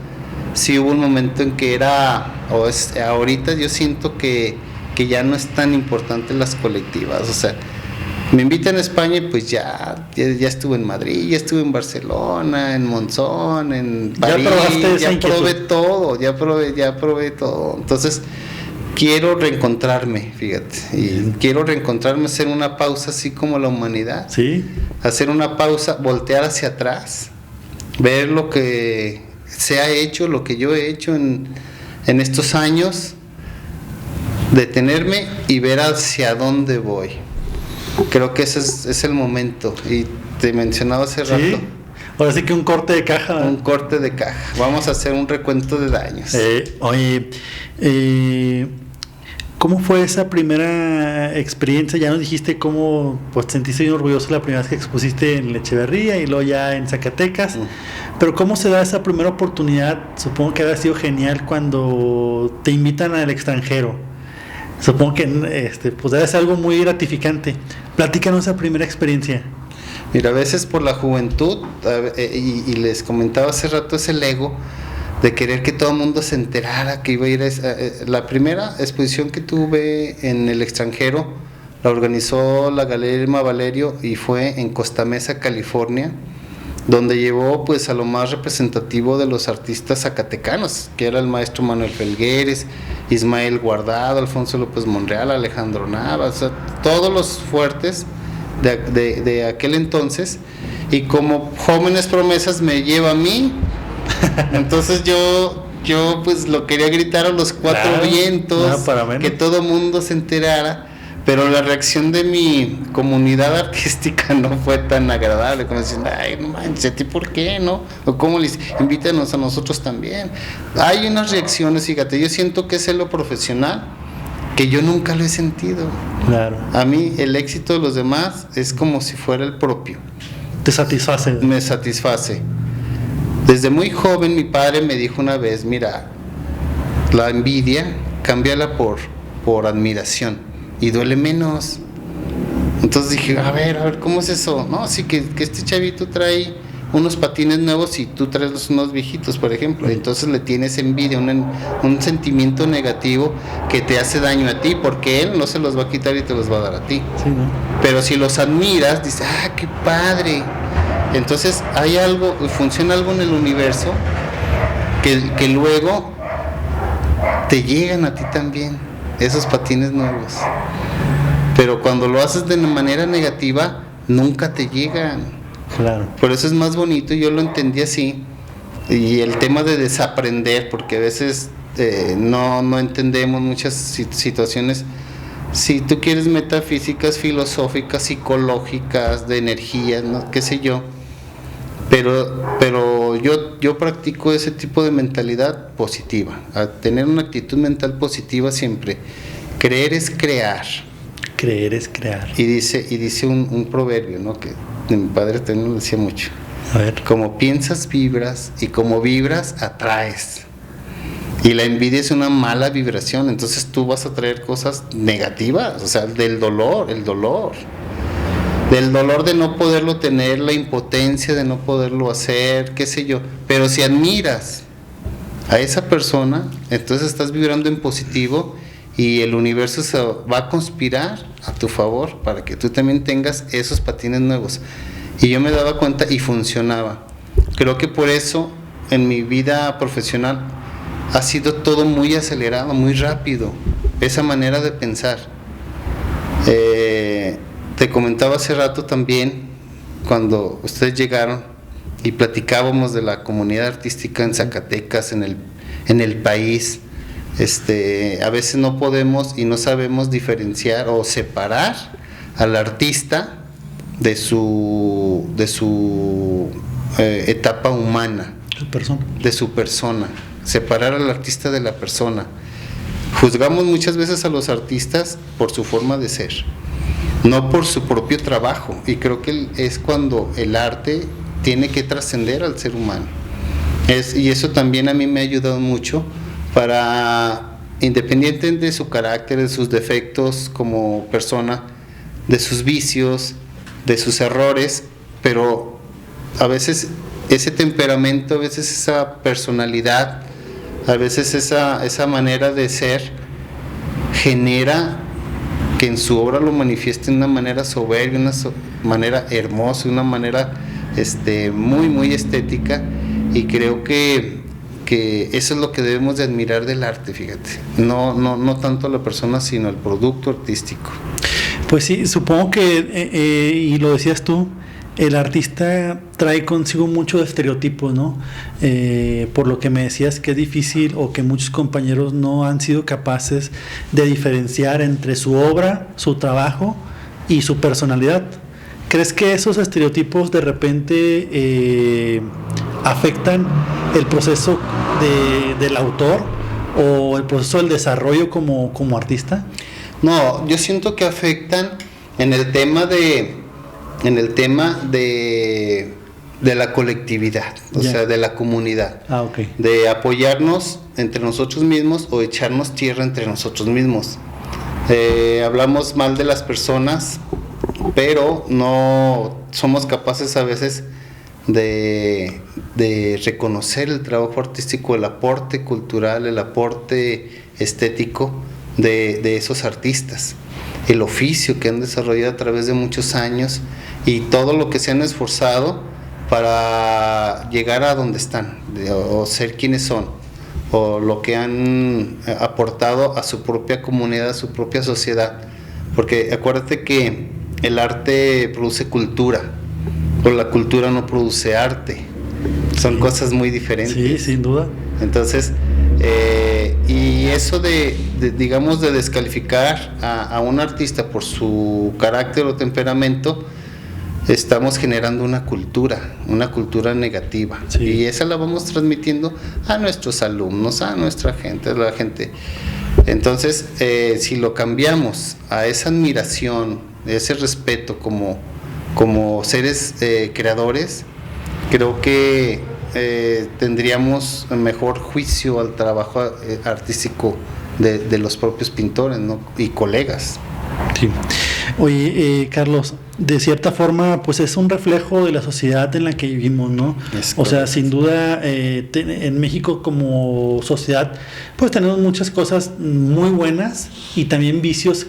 sí hubo un momento en que ahorita yo siento que ya no es tan importante las colectivas, o sea, me invitan a España y pues ya estuve en Madrid, ya estuve en Barcelona, en Monzón, en París, ya probé todo. Entonces quiero reencontrarme, fíjate, y quiero reencontrarme, hacer una pausa así como la humanidad. Sí. Hacer una pausa, voltear hacia atrás, ver lo que se ha hecho, lo que yo he hecho en estos años, detenerme y ver hacia dónde voy. Creo que ese es el momento. Y te mencionaba hace rato. Sí. Ahora sí que un corte de caja. Un corte de caja. Vamos a hacer un recuento de daños. Oye, ¿cómo fue esa primera experiencia? Ya nos dijiste cómo pues, te sentiste bien orgulloso la primera vez que expusiste en Echeverría y luego ya en Zacatecas. Pero ¿cómo se da esa primera oportunidad? Supongo que habrá sido genial cuando te invitan al extranjero. Supongo que pues debe ser algo muy gratificante. Platícanos esa primera experiencia. Mira, a veces por la juventud, y les comentaba hace rato, es el ego de querer que todo el mundo se enterara que iba a ir la primera exposición que tuve en el extranjero la organizó la Galería Irma Valerio y fue en Costa Mesa, California, donde llevó pues a lo más representativo de los artistas zacatecanos, que era el maestro Manuel Felgueres, Ismael Guardado, Alfonso López Monreal, Alejandro Navas, o sea, todos los fuertes de aquel entonces, y como jóvenes promesas me lleva a mí. Entonces yo pues lo quería gritar a los cuatro vientos, que todo mundo se enterara, pero la reacción de mi comunidad artística no fue tan agradable, como diciendo, ay, no manches, ¿a ti por qué, no? O cómo les invítanos a nosotros también. Hay unas reacciones, fíjate, yo siento que es lo profesional, que yo nunca lo he sentido. Claro. A mí el éxito de los demás es como si fuera el propio. ¿Te satisface? Me satisface. Desde muy joven mi padre me dijo una vez, mira, la envidia, cámbiala por admiración y duele menos. Entonces dije, a ver, ¿cómo es eso? No, sí, que este chavito trae unos patines nuevos y tú traes unos viejitos, por ejemplo. Entonces le tienes envidia, un sentimiento negativo que te hace daño a ti, porque él no se los va a quitar y te los va a dar a ti. Sí, ¿no? Pero si los admiras, dices, qué padre. Entonces hay algo, funciona algo en el universo que luego te llegan a ti también, esos patines nuevos. Pero cuando lo haces de manera negativa, nunca te llegan. Claro. Por eso es más bonito, yo lo entendí así. Y el tema de desaprender, porque a veces no entendemos muchas situaciones. Si tú quieres metafísicas, filosóficas, psicológicas, de energía, ¿no? Qué sé yo. Pero yo practico ese tipo de mentalidad positiva. A tener una actitud mental positiva siempre. Creer es crear. Creer es crear. Y dice un proverbio, ¿no? Que mi padre también lo decía mucho. A ver. Como piensas, vibras, y como vibras, atraes. Y la envidia es una mala vibración, entonces tú vas a traer cosas negativas, o sea, el dolor de no poderlo tener, la impotencia de no poderlo hacer, qué sé yo. Pero si admiras a esa persona, entonces estás vibrando en positivo y el universo se va a conspirar a tu favor para que tú también tengas esos patines nuevos. Y yo me daba cuenta y funcionaba. Creo que por eso en mi vida profesional ha sido todo muy acelerado, muy rápido, esa manera de pensar. Te comentaba hace rato también, cuando ustedes llegaron y platicábamos de la comunidad artística en Zacatecas, en el país. A veces no podemos y no sabemos diferenciar o separar al artista de su etapa humana, de su persona, separar al artista de la persona. Juzgamos muchas veces a los artistas por su forma de ser, no por su propio trabajo, y creo que es cuando el arte tiene que trascender al ser humano. Y eso también a mí me ha ayudado mucho para, independiente de su carácter, de sus defectos como persona, de sus vicios, de sus errores, pero a veces ese temperamento, a veces esa personalidad, a veces esa manera de ser genera que en su obra lo manifieste de una manera soberbia, una manera hermosa, una manera muy, muy estética, y creo que eso es lo que debemos de admirar del arte, fíjate, no tanto la persona, sino el producto artístico. Pues sí, supongo que, y lo decías tú, el artista trae consigo muchos estereotipos, ¿no? Por lo que me decías que es difícil, o que muchos compañeros no han sido capaces de diferenciar entre su obra, su trabajo y su personalidad. ¿Crees que esos estereotipos de repente afectan el proceso del autor o el proceso del desarrollo como artista? No, yo siento que afectan en el tema de la colectividad, o sea, de la comunidad. Okay. De apoyarnos entre nosotros mismos o echarnos tierra entre nosotros mismos. Hablamos mal de las personas, pero no somos capaces a veces de reconocer el trabajo artístico, el aporte cultural, el aporte estético de esos artistas, el oficio que han desarrollado a través de muchos años y todo lo que se han esforzado para llegar a donde están, o ser quienes son, o lo que han aportado a su propia comunidad, a su propia sociedad. Porque acuérdate que el arte produce cultura, pero la cultura no produce arte. Son cosas muy diferentes. Sí, sin duda. Entonces, y eso digamos, de descalificar a un artista por su carácter o temperamento, estamos generando una cultura negativa. Sí. Y esa la vamos transmitiendo a nuestros alumnos, a nuestra gente, a la gente. Entonces, si lo cambiamos a esa admiración, ese respeto como seres creadores, creo que tendríamos mejor juicio al trabajo artístico de los propios pintores, ¿no? Y colegas. Sí. Oye, Carlos, de cierta forma, pues es un reflejo de la sociedad en la que vivimos, ¿no? O sea, sin duda, en México como sociedad, pues tenemos muchas cosas muy buenas y también vicios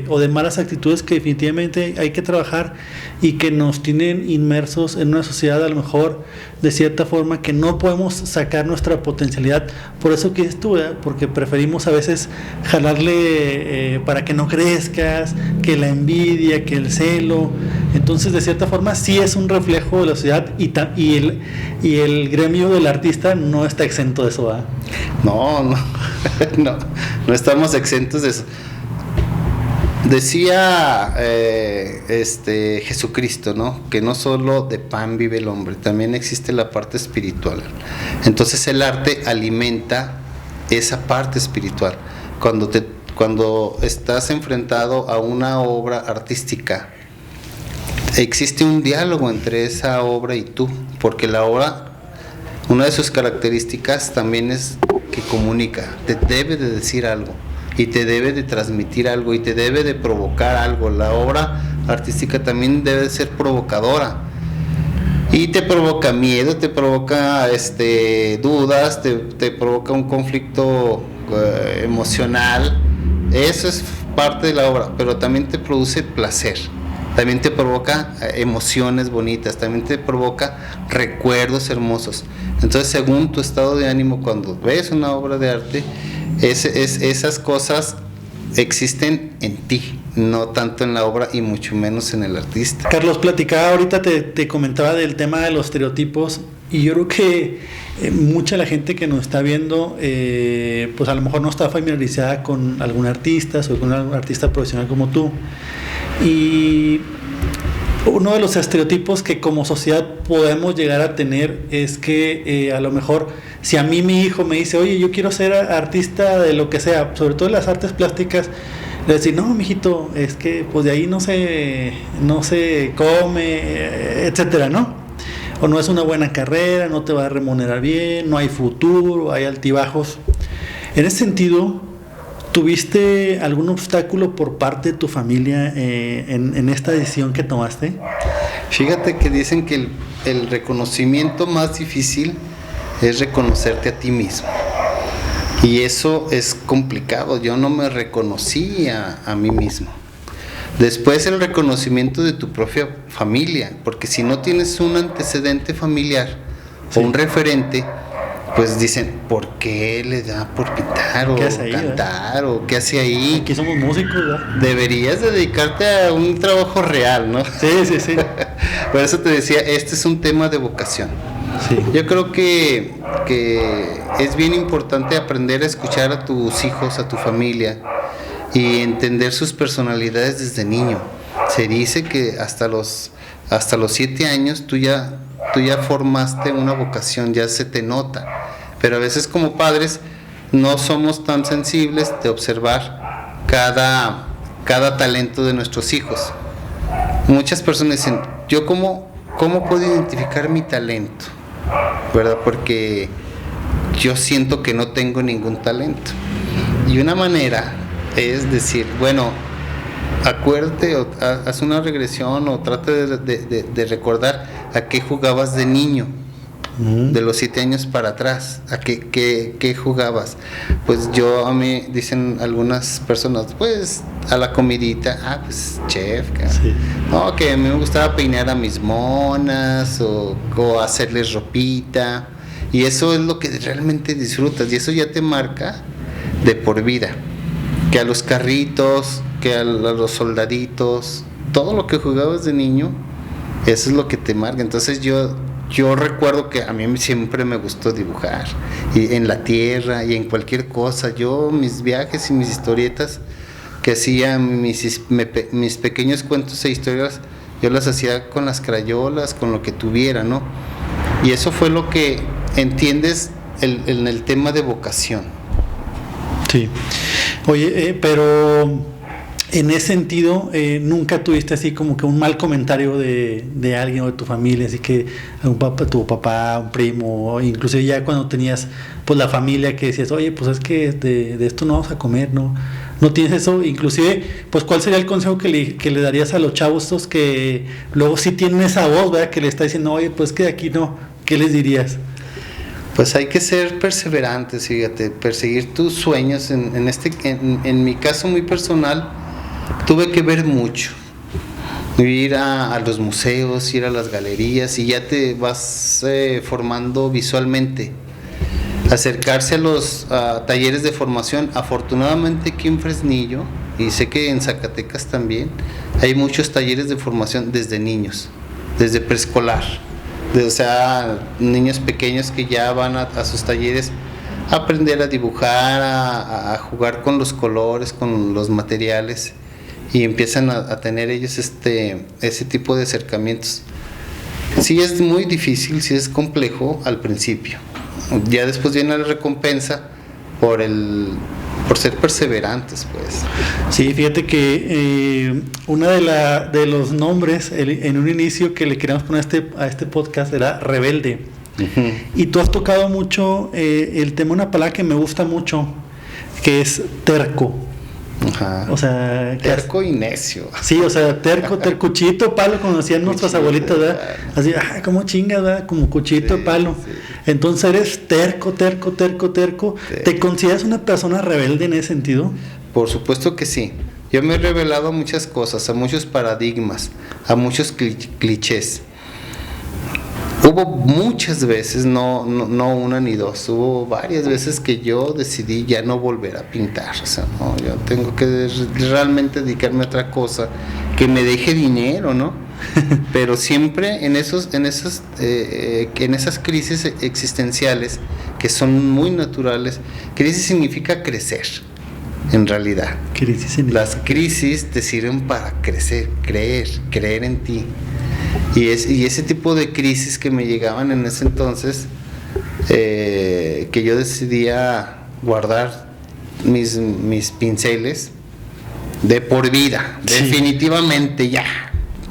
o de malas actitudes que definitivamente hay que trabajar y que nos tienen inmersos en una sociedad a lo mejor de cierta forma que no podemos sacar nuestra potencialidad. Por eso que dices tú, ¿verdad? Porque preferimos a veces jalarle para que no crezcas, que la envidia, que el celo. Entonces, de cierta forma, sí es un reflejo de la sociedad y el gremio del artista no está exento de eso, ¿verdad? No estamos exentos de eso. Decía Jesucristo, ¿no? Que no solo de pan vive el hombre, también existe la parte espiritual. Entonces el arte alimenta esa parte espiritual. Cuando estás enfrentado a una obra artística, existe un diálogo entre esa obra y tú, porque la obra, una de sus características también es que comunica, te debe de decir algo y te debe de transmitir algo y te debe de provocar algo. La obra artística también debe de ser provocadora y te provoca miedo, te provoca dudas, te provoca un conflicto emocional. Eso es parte de la obra, pero también te produce placer, también te provoca emociones bonitas, también te provoca recuerdos hermosos. Entonces, según tu estado de ánimo, cuando ves una obra de arte, esas cosas existen en ti, no tanto en la obra y mucho menos en el artista. Carlos, platicaba ahorita, te comentaba del tema de los estereotipos y yo creo que mucha la gente que nos está viendo pues a lo mejor no está familiarizada con algún artista o con algún artista profesional como tú, y uno de los estereotipos que como sociedad podemos llegar a tener es que a lo mejor si a mí mi hijo me dice, oye, yo quiero ser artista de lo que sea, sobre todo de las artes plásticas, le decir, no, mijito, es que pues de ahí no se come, etcétera, ¿no? O no es una buena carrera, no te va a remunerar bien, no hay futuro, hay altibajos. En ese sentido, ¿tuviste algún obstáculo por parte de tu familia en esta decisión que tomaste? Fíjate que dicen que el reconocimiento más difícil es reconocerte a ti mismo. Y eso es complicado. Yo no me reconocía a mí mismo. Después el reconocimiento de tu propia familia, porque si no tienes un antecedente familiar o un referente, pues dicen, ¿por qué le da por pintar o cantar o qué hace ahí? Aquí somos músicos, ¿verdad? Deberías dedicarte a un trabajo real, ¿no? Sí. Por eso te decía, este es un tema de vocación. Sí. Yo creo que es bien importante aprender a escuchar a tus hijos, a tu familia y entender sus personalidades desde niño. Se dice que hasta los 7 años tú ya formaste una vocación, ya se te nota, pero a veces como padres no somos tan sensibles de observar cada talento de nuestros hijos. Muchas personas dicen, ¿yo cómo puedo identificar mi talento? ¿Verdad? Porque yo siento que no tengo ningún talento. Y una manera es decir, bueno, acuérdate o haz una regresión o trata de recordar a qué jugabas de niño, de los 7 años para atrás, a qué jugabas. Pues a mí dicen algunas personas, pues a la comidita, pues chef, sí. No, que a mí me gustaba peinar a mis monas o hacerles ropita, y eso es lo que realmente disfrutas y eso ya te marca de por vida. Que a los carritos, que a los soldaditos, todo lo que jugabas de niño, eso es lo que te marca. Entonces yo recuerdo que a mí siempre me gustó dibujar, y en la tierra y en cualquier cosa. Mis viajes y mis historietas que hacía, mis pequeños cuentos e historias, yo las hacía con las crayolas, con lo que tuviera, ¿no? Y eso fue lo que entiendes en el tema de vocación. Sí. Oye, pero en ese sentido, nunca tuviste así como que un mal comentario de alguien o de tu familia, así que tu papá, un primo, o inclusive ya cuando tenías pues la familia que decías, oye, pues es que de esto no vamos a comer, no tienes eso. Inclusive, pues ¿cuál sería el consejo que le darías a los chavos estos que luego sí tienen esa voz, ¿verdad? Que le está diciendo, oye, pues que de aquí no, ¿qué les dirías? Pues hay que ser perseverantes, fíjate, perseguir tus sueños. En mi caso muy personal, tuve que ver mucho, ir a los museos, ir a las galerías, y ya te vas formando visualmente. Acercarse a los talleres de formación. Afortunadamente aquí en Fresnillo, y sé que en Zacatecas también, hay muchos talleres de formación desde niños, desde preescolar, o sea, niños pequeños que ya van a sus talleres a aprender a dibujar, a jugar con los colores, con los materiales, y empiezan a tener ellos ese tipo de acercamientos. Sí es muy difícil, sí es complejo al principio. Ya después viene la recompensa por ser perseverantes, pues. Sí, fíjate que una de los nombres en un inicio que le queríamos poner a este podcast era Rebelde. Uh-huh. Y tú has tocado mucho el tema, una palabra que me gusta mucho, que es terco. Ajá. O sea, terco y necio. Sí, o sea, cuchito, palo, como decían nuestras abuelitas, ¿verdad? Así, como chingas, ¿verdad? Como cuchito de palo. Sí. Entonces eres terco. Sí. ¿Te consideras una persona rebelde en ese sentido? Por supuesto que sí. Yo me he revelado a muchas cosas, a muchos paradigmas, a muchos clichés. Hubo muchas veces, no una ni dos, hubo varias veces que yo decidí ya no volver a pintar. O sea, no, yo tengo que realmente dedicarme a otra cosa que me deje dinero, ¿no? Pero siempre en esas crisis existenciales que son muy naturales. Crisis significa crecer, en realidad. Las crisis te sirven para crecer, creer en ti. Y ese tipo de crisis que me llegaban en ese entonces, que yo decidía guardar mis pinceles de por vida, sí. Definitivamente ya,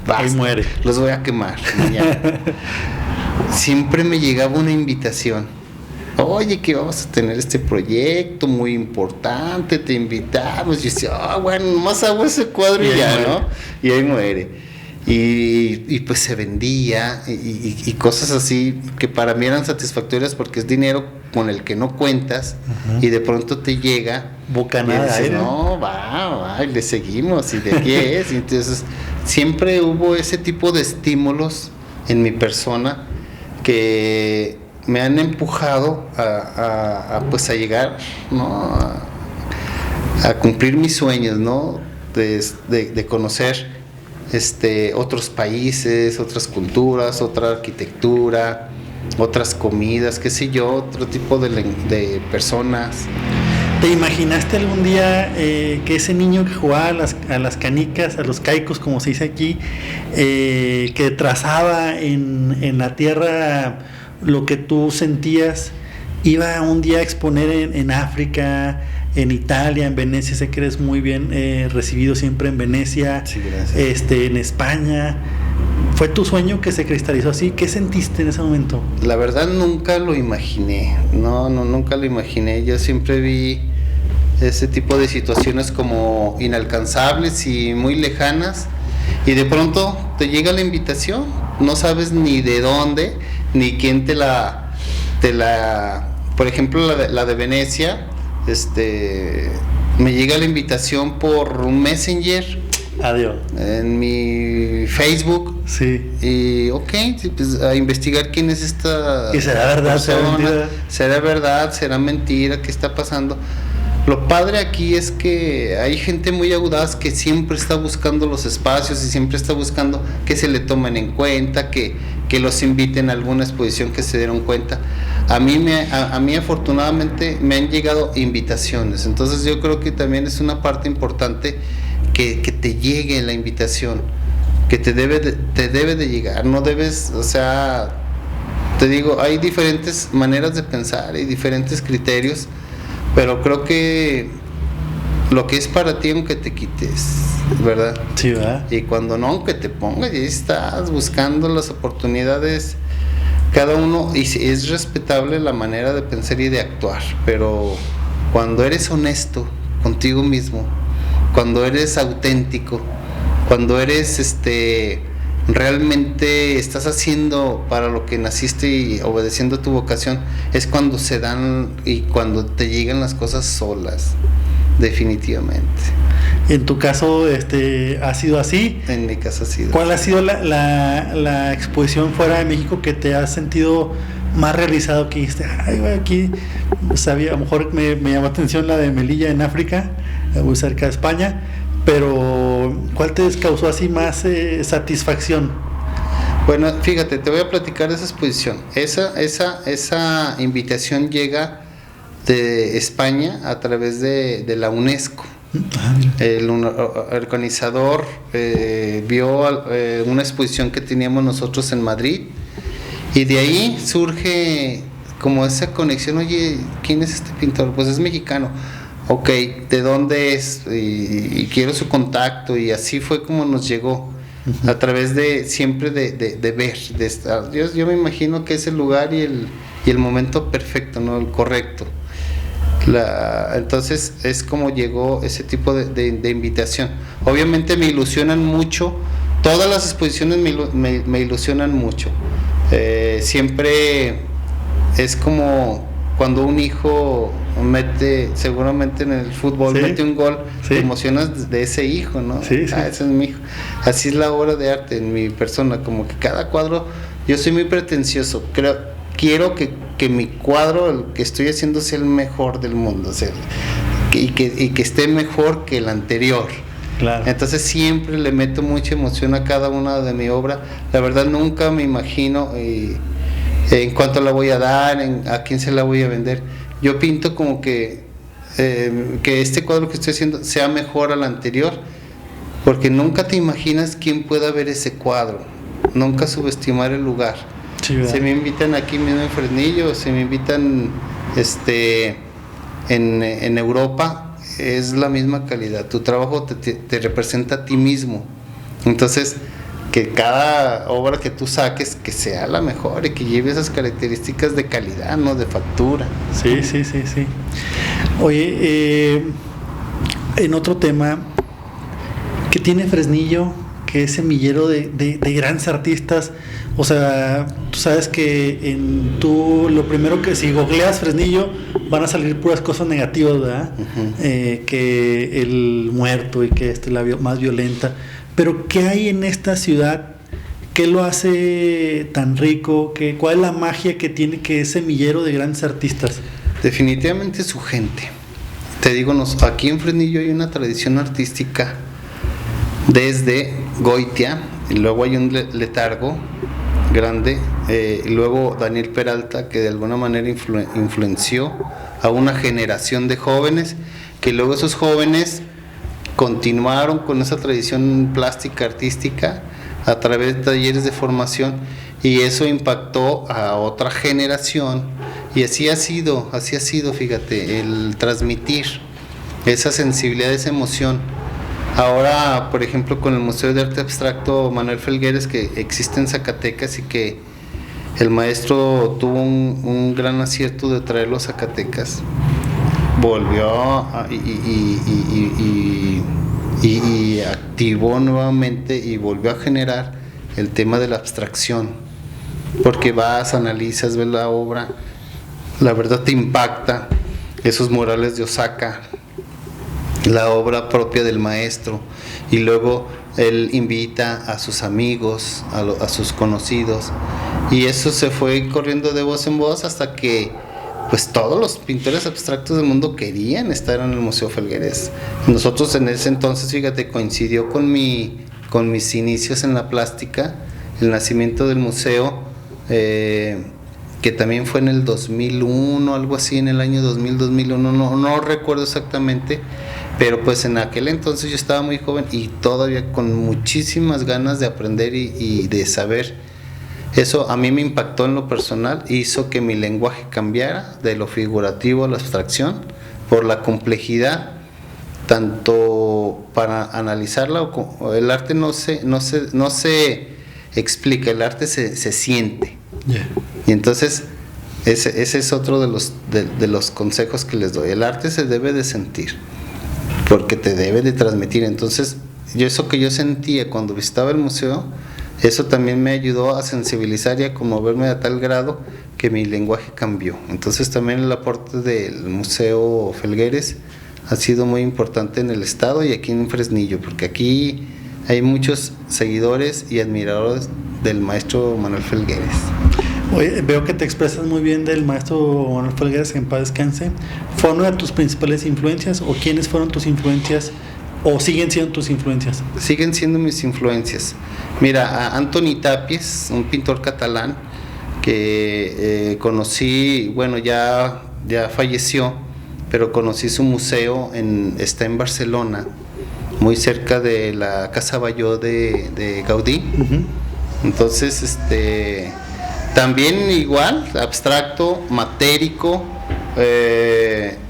basta, ahí muere. Los voy a quemar mañana. Siempre me llegaba una invitación. Oye, que vamos a tener este proyecto muy importante, te invitamos. Y yo decía, bueno, nomás hago ese cuadro y ya, muere. ¿No? Y ahí muere. Y pues se vendía y cosas así que para mí eran satisfactorias porque es dinero con el que no cuentas. Uh-huh. Y de pronto te llega bocanada, y dices, no, va, y le seguimos, y de aquí es. Y entonces siempre hubo ese tipo de estímulos en mi persona que me han empujado a llegar, ¿no? a cumplir mis sueños, ¿no? de conocer otros países, otras culturas, otra arquitectura, otras comidas, qué sé yo, otro tipo de personas. ¿Te imaginaste algún día que ese niño que jugaba a las canicas, a los caicos, como se dice aquí, que trazaba en la tierra lo que tú sentías, iba un día a exponer en África, en Italia, en Venecia? Sé que eres muy bien recibido siempre en Venecia, sí, gracias. En España. ¿Fue tu sueño que se cristalizó así? ¿Qué sentiste en ese momento? La verdad nunca lo imaginé, nunca lo imaginé. Yo siempre vi ese tipo de situaciones como inalcanzables y muy lejanas, y de pronto te llega la invitación, no sabes ni de dónde, ni quién te la por ejemplo la de Venecia, me llega la invitación por un Messenger. Adiós. En mi Facebook. Sí. Y pues a investigar quién es esta. ¿Y será verdad? Persona, ¿será verdad? ¿Será mentira? ¿Qué está pasando? Lo padre aquí es que hay gente muy audaz que siempre está buscando los espacios y siempre está buscando que se le tomen en cuenta, que los inviten a alguna exposición, que se dieron cuenta. A mí afortunadamente me han llegado invitaciones, entonces yo creo que también es una parte importante que te llegue la invitación, que te debe de llegar, no debes, o sea, te digo, hay diferentes maneras de pensar y diferentes criterios, pero creo que lo que es para ti aunque te quites, ¿verdad? Sí, ¿verdad? Y cuando no, aunque te pongas, y ahí estás buscando las oportunidades, cada uno, y es respetable la manera de pensar y de actuar, pero cuando eres honesto contigo mismo, cuando eres auténtico, cuando eres realmente estás haciendo para lo que naciste y obedeciendo tu vocación, es cuando se dan y cuando te llegan las cosas solas, definitivamente. En tu caso, ¿ha sido así? En mi caso ha sido. ¿Cuál ha sido la exposición fuera de México que te has sentido más realizado? Que dijiste, ay, güey, aquí sabía, a lo mejor me llamó atención la de Melilla en África, muy cerca de España, pero ¿cuál te causó así más satisfacción? Bueno, fíjate, te voy a platicar de esa exposición. Esa invitación llega de España a través de la UNESCO. El organizador vio una exposición que teníamos nosotros en Madrid, y de ahí surge como esa conexión. Oye, ¿quién es este pintor? Pues es mexicano. Ok, ¿de dónde es? Y quiero su contacto, y así fue como nos llegó, a través de siempre de ver, de estar. Yo me imagino que es el lugar y el momento perfecto, ¿no? El correcto. Entonces es como llegó ese tipo de invitación. Obviamente me ilusionan mucho, todas las exposiciones me ilusionan mucho. Siempre es como cuando un hijo mete, seguramente en el fútbol, sí, mete un gol, sí, te emocionas de ese hijo, ¿no? Sí, sí. Ese es mi hijo. Así es la obra de arte en mi persona, como que cada cuadro, yo soy muy pretencioso, quiero que mi cuadro, el que estoy haciendo, sea el mejor del mundo, o sea, y que esté mejor que el anterior. Claro. Entonces siempre le meto mucha emoción a cada una de mi obra. La verdad nunca me imagino en cuánto la voy a dar, a quién se la voy a vender. Yo pinto como que este cuadro que estoy haciendo sea mejor al anterior, porque nunca te imaginas quién pueda ver ese cuadro, nunca subestimar el lugar. Sí, se me invitan aquí mismo en Fresnillo, se me invitan en Europa, es la misma calidad, tu trabajo te representa a ti mismo. Entonces, que cada obra que tú saques que sea la mejor y que lleve esas características de calidad, no de factura. Sí. Oye, en otro tema, ¿qué tiene Fresnillo? Que es semillero de grandes artistas. O sea, tú sabes que lo primero que si googleas Fresnillo van a salir puras cosas negativas, ¿verdad? Uh-huh. Que el muerto y que la más violenta. Pero ¿qué hay en esta ciudad? ¿Qué lo hace tan rico? ¿Cuál es la magia que tiene que es semillero de grandes artistas? Definitivamente su gente. Te digo, aquí en Fresnillo hay una tradición artística desde Goitia, y luego hay un Letargo grande, y luego Daniel Peralta, que de alguna manera influenció a una generación de jóvenes, que luego esos jóvenes continuaron con esa tradición plástica artística a través de talleres de formación, y eso impactó a otra generación, y así ha sido, fíjate, el transmitir esa sensibilidad, esa emoción. Ahora, por ejemplo, con el Museo de Arte Abstracto Manuel Felgueres, que existe en Zacatecas, y que el maestro tuvo un gran acierto de traerlo a Zacatecas, volvió y activó nuevamente y volvió a generar el tema de la abstracción, porque vas, analizas, ves la obra, la verdad te impacta, esos murales de Osaka, la obra propia del maestro, y luego él invita a sus amigos, a sus conocidos, y eso se fue corriendo de voz en voz hasta que pues todos los pintores abstractos del mundo querían estar en el Museo Felgueres. Nosotros en ese entonces, fíjate, coincidió con mis inicios en la plástica, el nacimiento del museo, que también fue en el 2001, algo así, en el año 2001, no recuerdo exactamente, pero pues en aquel entonces yo estaba muy joven y todavía con muchísimas ganas de aprender y de saber. Eso a mí me impactó en lo personal, hizo que mi lenguaje cambiara de lo figurativo a la abstracción, por la complejidad tanto para analizarla, el arte no se explica, el arte se siente. Yeah. Y entonces ese es otro de los consejos que les doy. El arte se debe de sentir, porque te debe de transmitir. Entonces, eso que yo sentía cuando visitaba el museo, eso también me ayudó a sensibilizar y a conmoverme a tal grado que mi lenguaje cambió. Entonces también el aporte del Museo Felgueres ha sido muy importante en el estado y aquí en Fresnillo, porque aquí hay muchos seguidores y admiradores del maestro Manuel Felgueres. Oye, veo que te expresas muy bien del maestro Manuel Felgueres, que en paz descanse. ¿Fue una de tus principales influencias o quiénes fueron tus influencias o siguen siendo tus influencias? Siguen siendo mis influencias. Mira, a Antoni Tapies, un pintor catalán que conocí, bueno, ya falleció, pero conocí su museo, está en Barcelona, muy cerca de la Casa Batlló de Gaudí. Uh-huh. Entonces, también igual, abstracto, matérico,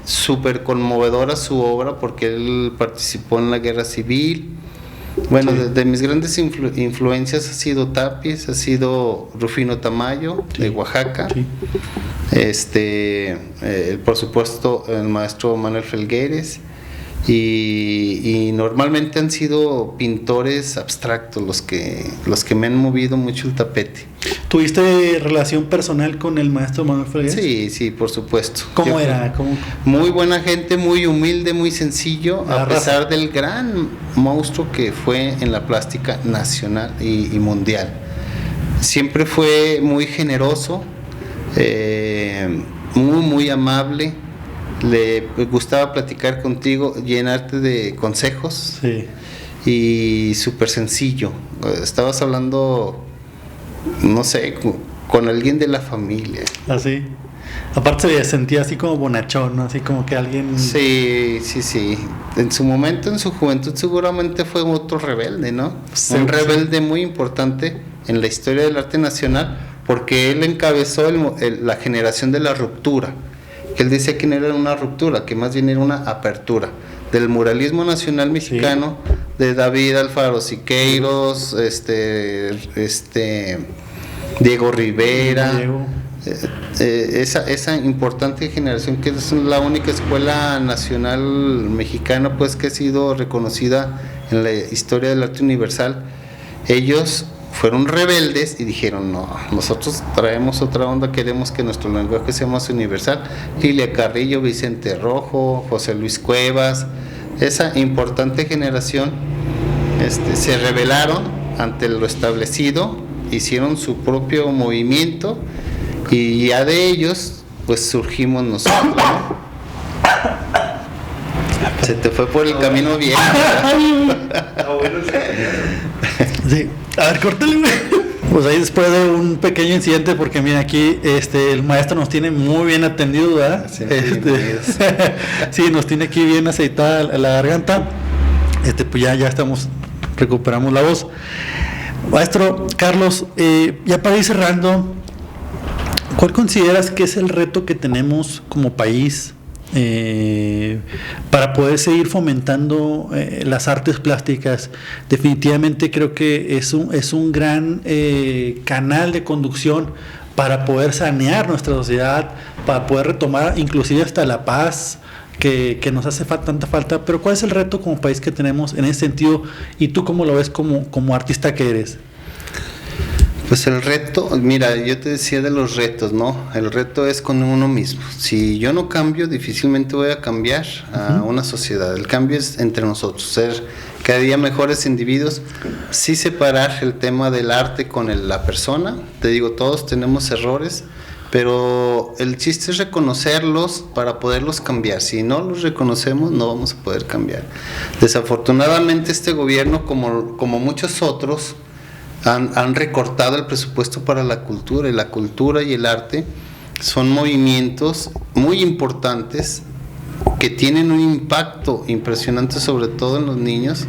súper conmovedora su obra porque él participó en la guerra civil. Bueno, sí. de mis grandes influencias ha sido Tapies, ha sido Rufino Tamayo, sí, de Oaxaca, sí. Por supuesto el maestro Manuel Felgueres, y normalmente han sido pintores abstractos los que me han movido mucho el tapete. ¿¿Tuviste relación personal con el maestro Manuel Felgueres? Sí, por supuesto. ¿Cómo era? Muy buena gente, muy humilde, muy sencillo, a pesar del gran monstruo que fue en la plástica nacional y mundial. Siempre fue muy generoso, muy amable. Le gustaba platicar contigo, llenarte de consejos, sí, y súper sencillo. Estabas hablando, no sé, con alguien de la familia. Así. Aparte se sentía así como bonachón, ¿no? Así como que alguien... Sí. En su momento, en su juventud, seguramente fue otro rebelde, ¿no? Sí, un rebelde muy importante en la historia del arte nacional, porque él encabezó la generación de la ruptura. Él decía que no era una ruptura, que más bien era una apertura del muralismo nacional mexicano, sí, de David Alfaro Siqueiros, Diego Rivera, esa importante generación que es la única escuela nacional mexicana, pues, que ha sido reconocida en la historia del arte universal. Ellos fueron rebeldes y dijeron: no, nosotros traemos otra onda, queremos que nuestro lenguaje sea más universal. Lilia Carrillo, Vicente Rojo, José Luis Cuevas, esa importante generación se rebelaron ante lo establecido, hicieron su propio movimiento y ya de ellos pues surgimos nosotros, ¿no? Se te fue por el camino bien. Sí. A ver, córtale, güey. Pues ahí después de un pequeño incidente, porque mira, aquí el maestro nos tiene muy bien atendido, ¿verdad? Sí, sí, nos tiene aquí bien aceitada la garganta. Pues ya recuperamos la voz. Maestro Carlos, ya para ir cerrando, ¿cuál consideras que es el reto que tenemos como país para poder seguir fomentando las artes plásticas? Definitivamente creo que es un gran canal de conducción para poder sanear nuestra sociedad, para poder retomar inclusive hasta la paz que nos hace tanta falta. Pero ¿cuál es el reto como país que tenemos en ese sentido? ¿Y tú cómo lo ves como artista que eres? Pues el reto, mira, yo te decía de los retos, ¿no? El reto es con uno mismo. Si yo no cambio, difícilmente voy a cambiar a una sociedad. El cambio es entre nosotros, ser cada día mejores individuos. Sí separar el tema del arte con la persona. Te digo, todos tenemos errores, pero el chiste es reconocerlos para poderlos cambiar. Si no los reconocemos, no vamos a poder cambiar. Desafortunadamente este gobierno, como muchos otros, han recortado el presupuesto para la cultura, y la cultura y el arte son movimientos muy importantes que tienen un impacto impresionante, sobre todo en los niños,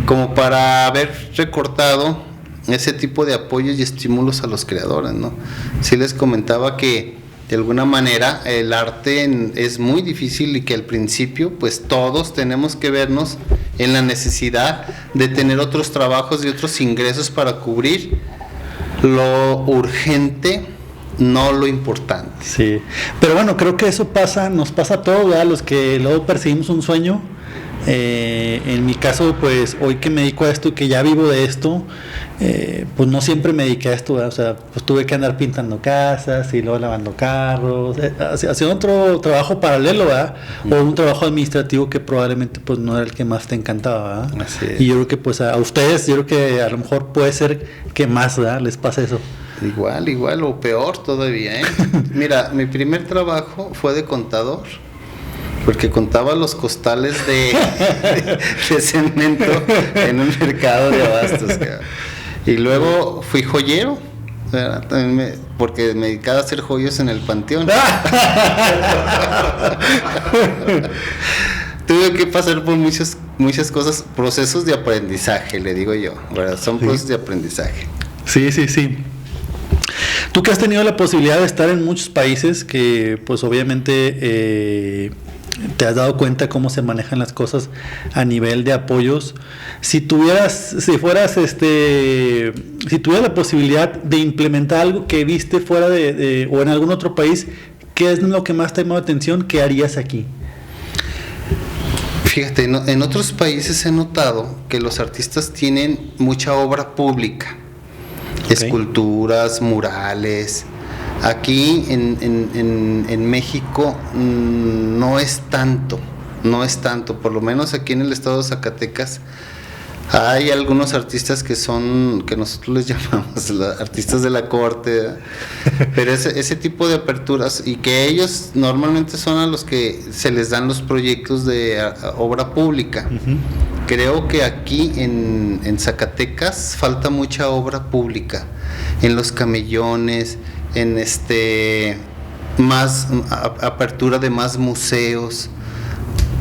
como para haber recortado ese tipo de apoyos y estímulos a los creadores, ¿no? Sí les comentaba que de alguna manera el arte es muy difícil y que al principio pues todos tenemos que vernos en la necesidad de tener otros trabajos y otros ingresos para cubrir lo urgente, no lo importante. Sí, pero bueno, creo que eso nos pasa a todos, ¿verdad? Los que luego perseguimos un sueño. En mi caso, pues hoy que me dedico a esto y que ya vivo de esto, pues no siempre me dediqué a esto, ¿verdad? O sea, pues tuve que andar pintando casas y luego lavando carros, haciendo otro trabajo paralelo, ¿verdad? O un trabajo administrativo que probablemente pues no era el que más te encantaba, ¿verdad? Y yo creo que pues a ustedes, yo creo que a lo mejor puede ser que más, ¿verdad? Les pasa eso. Igual o peor todavía, ¿eh? Mira, mi primer trabajo fue de contador, porque contaba los costales de cemento en un mercado de abastos, cabrón. Y luego fui joyero, ¿verdad? Porque me dedicaba a hacer joyos en el panteón. Tuve que pasar por muchas cosas, procesos de aprendizaje, le digo yo, ¿verdad? Son procesos de aprendizaje. Sí. Tú que has tenido la posibilidad de estar en muchos países, que pues obviamente te has dado cuenta cómo se manejan las cosas a nivel de apoyos. Si tuvieras la posibilidad de implementar algo que viste fuera o en algún otro país, ¿qué es lo que más te ha llamado la atención? ¿Qué harías aquí? Fíjate, en otros países he notado que los artistas tienen mucha obra pública, esculturas, murales. Aquí en México no es tanto, por lo menos aquí en el estado de Zacatecas hay algunos artistas que nosotros les llamamos artistas de la corte, ¿verdad? Pero ese tipo de aperturas, y que ellos normalmente son a los que se les dan los proyectos de obra pública. Uh-huh. Creo que aquí en Zacatecas falta mucha obra pública, en los camellones, en más apertura de más museos,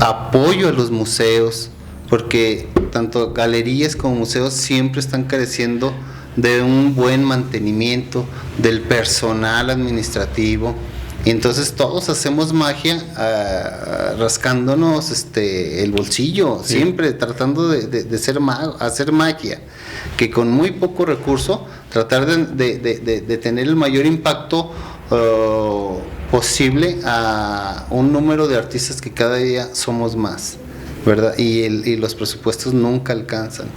apoyo a los museos, porque tanto galerías como museos siempre están careciendo de un buen mantenimiento del personal administrativo, y entonces todos hacemos magia rascándonos el bolsillo, sí. Siempre tratando de hacer magia, que con muy poco recurso tratar de tener el mayor impacto posible a un número de artistas que cada día somos más, ¿verdad? Y los presupuestos nunca alcanzan.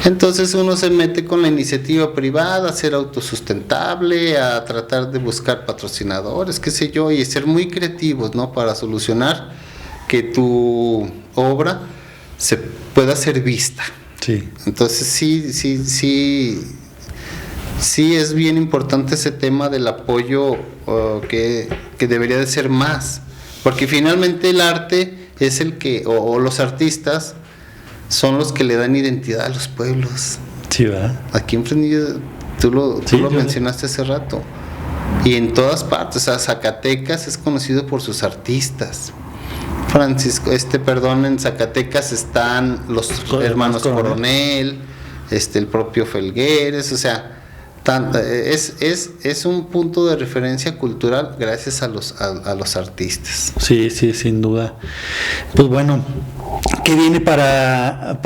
Entonces uno se mete con la iniciativa privada, a ser autosustentable, a tratar de buscar patrocinadores, qué sé yo, y ser muy creativos, ¿no? Para solucionar que tu obra se pueda ser vista. Sí. Entonces sí es bien importante ese tema del apoyo que debería de ser más, porque finalmente el arte es el que, o los artistas son los que le dan identidad a los pueblos. Sí, ¿verdad? Aquí en Fresnillo, tú lo mencionaste hace rato, y en todas partes, o sea, Zacatecas es conocido por sus artistas. En Zacatecas están los hermanos Coronel, el propio Felgueres, o sea, es un punto de referencia cultural gracias a los artistas. Sí, sin duda. Pues bueno, ¿qué viene para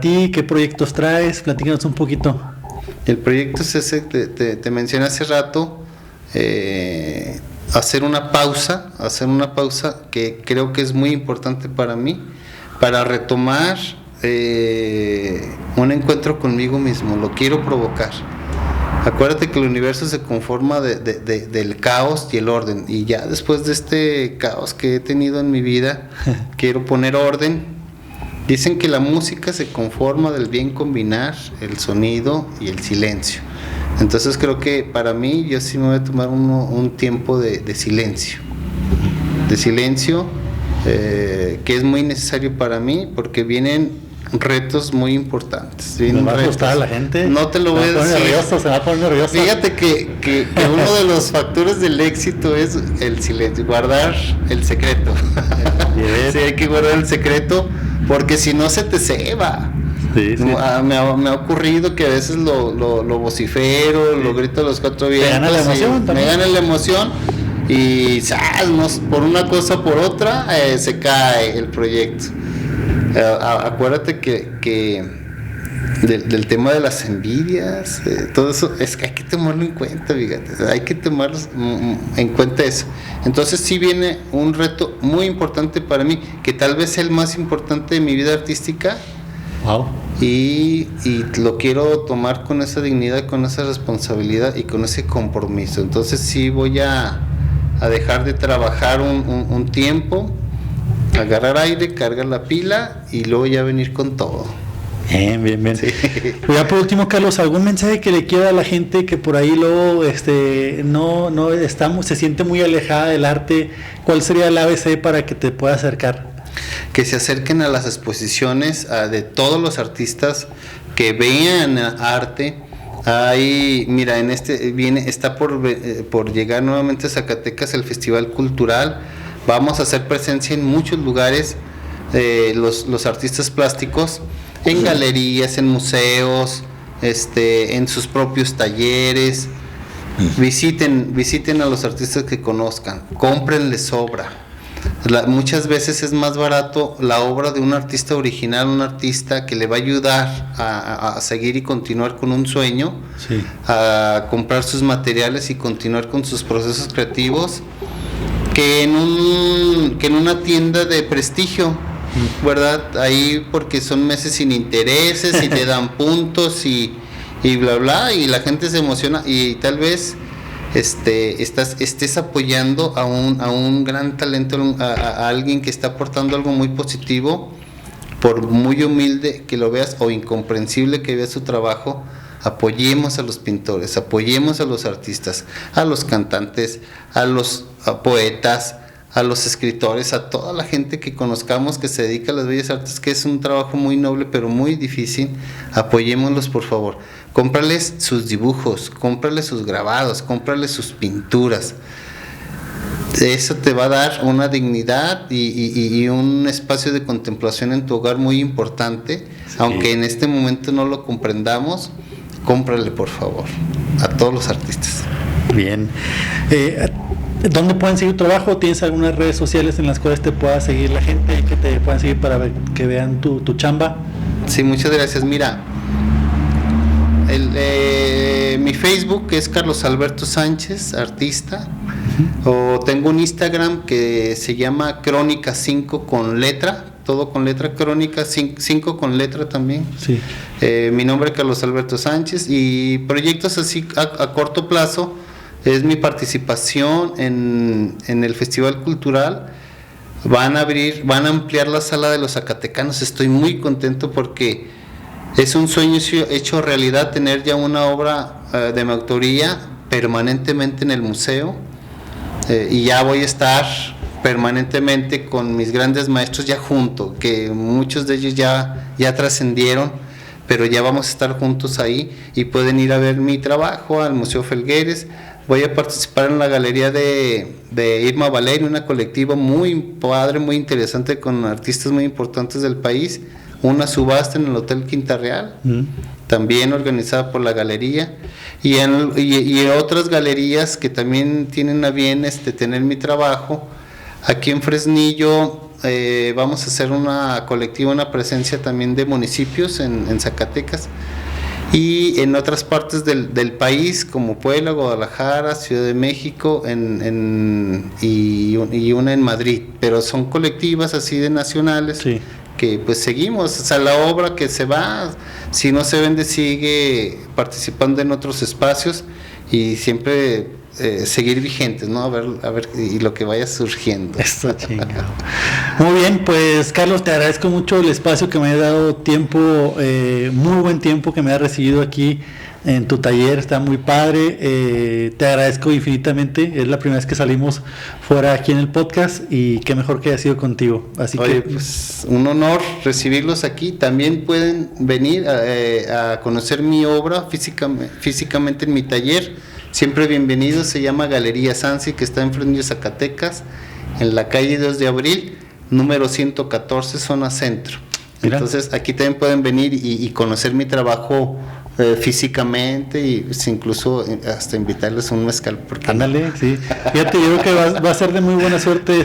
ti? ¿Qué proyectos traes? Platícanos un poquito. El proyecto es ese, te mencioné hace rato, hacer una pausa que creo que es muy importante para mí, para retomar un encuentro conmigo mismo. Lo quiero provocar. Acuérdate que el universo se conforma del caos y el orden, y ya después de este caos que he tenido en mi vida, quiero poner orden. Dicen que la música se conforma del bien combinar el sonido y el silencio. Entonces creo que para mí, yo sí me voy a tomar un tiempo de silencio, que es muy necesario para mí, porque vienen retos muy importantes. ¿Me va a asustar a la gente? No te lo voy a decir. Se va a poner nervioso. Fíjate que uno de los factores del éxito es el silencio, guardar el secreto. Sí, hay que guardar el secreto, porque si no se te ceba. Sí. Me ha ocurrido que a veces lo vocifero, sí. Lo grito a los cuatro vientos. Me gana la emoción. y por una cosa o por otra se cae el proyecto. Acuérdate que del tema de las envidias, todo eso, es que hay que tomarlo en cuenta, fíjate, hay que tomarlo en cuenta eso. Entonces sí viene un reto muy importante para mí, que tal vez sea el más importante de mi vida artística. Wow. Y lo quiero tomar con esa dignidad, con esa responsabilidad y con ese compromiso. Entonces sí voy a dejar de trabajar un tiempo, agarrar aire, cargar la pila y luego ya venir con todo. Bien. Sí. Pues ya por último, Carlos, ¿algún mensaje que le quiera a la gente que por ahí luego no estamos, se siente muy alejada del arte? ¿Cuál sería el ABC para que te pueda acercar? Que se acerquen a las exposiciones de todos los artistas, que vean arte. Mira, está por llegar nuevamente a Zacatecas el Festival Cultural. Vamos a hacer presencia en muchos lugares, los artistas plásticos, en galerías, en museos, en sus propios talleres. Visiten a los artistas que conozcan, cómprenles obra. Muchas veces es más barato la obra de un artista original, un artista que le va a ayudar a seguir y continuar con un sueño, sí, a comprar sus materiales y continuar con sus procesos creativos, que en una tienda de prestigio, ¿verdad? Ahí porque son meses sin intereses y te dan puntos y bla bla, y la gente se emociona y tal vez estés apoyando a un gran talento, a alguien que está aportando algo muy positivo, por muy humilde que lo veas o incomprensible que veas su trabajo. Apoyemos a los pintores, apoyemos a los artistas, a los cantantes, a los poetas, a los escritores, a toda la gente que conozcamos que se dedica a las bellas artes, que es un trabajo muy noble pero muy difícil. Apoyémoslos, por favor. Cómprales sus dibujos, cómprales sus grabados, cómprales sus pinturas. Eso te va a dar una dignidad y un espacio de contemplación en tu hogar muy importante, sí. Aunque en este momento no lo comprendamos, cómprale, por favor, a todos los artistas. Bien. ¿Dónde pueden seguir tu trabajo? ¿Tienes algunas redes sociales en las cuales te pueda seguir la gente y que te puedan seguir para que vean tu chamba? Sí, muchas gracias. Mira, mi Facebook es Carlos Alberto Sánchez, artista. O tengo un Instagram que se llama Crónica 5 con letra, todo con letra, Crónica 5 con letra también. Sí. Mi nombre es Carlos Alberto Sánchez, y proyectos así a corto plazo es mi participación en el Festival Cultural. Van a ampliar la sala de los zacatecanos. Estoy muy contento porque es un sueño hecho realidad, tener ya una obra de mi autoría permanentemente en el museo, y ya voy a estar permanentemente con mis grandes maestros ya junto, que muchos de ellos ya trascendieron, pero ya vamos a estar juntos ahí y pueden ir a ver mi trabajo al Museo Felgueres. Voy a participar en la galería de Irma Valerio, una colectiva muy padre, muy interesante, con artistas muy importantes del país. Una subasta en el Hotel Quinta Real, también organizada por la galería, y otras galerías que también tienen a bien tener mi trabajo. Aquí en Fresnillo vamos a hacer una colectiva, una presencia también de municipios en Zacatecas, y en otras partes del país como Puebla, Guadalajara, Ciudad de México, y una en Madrid, pero son colectivas así de nacionales. Sí. Que pues seguimos, o sea, la obra que se va, si no se vende, sigue participando en otros espacios, y siempre seguir vigentes, ¿no? A ver y lo que vaya surgiendo. Esto chingado. Muy bien, pues Carlos, te agradezco mucho el espacio que me has dado, tiempo, muy buen tiempo que me has recibido aquí en tu taller, está muy padre. Te agradezco infinitamente, es la primera vez que salimos fuera aquí en el podcast, y qué mejor que haya sido contigo. Así Oye, que pues un honor recibirlos aquí. También pueden venir a conocer mi obra físicamente en mi taller. Siempre bienvenidos. Se llama Galería Sansi, que está en Fresnillo, Zacatecas, en la calle 2 de Abril, número 114, zona centro. Mira. Entonces aquí también pueden venir y conocer mi trabajo físicamente y pues, incluso hasta invitarles un mezcal. Ándale, sí. Fíjate, yo creo que va a ser de muy buena suerte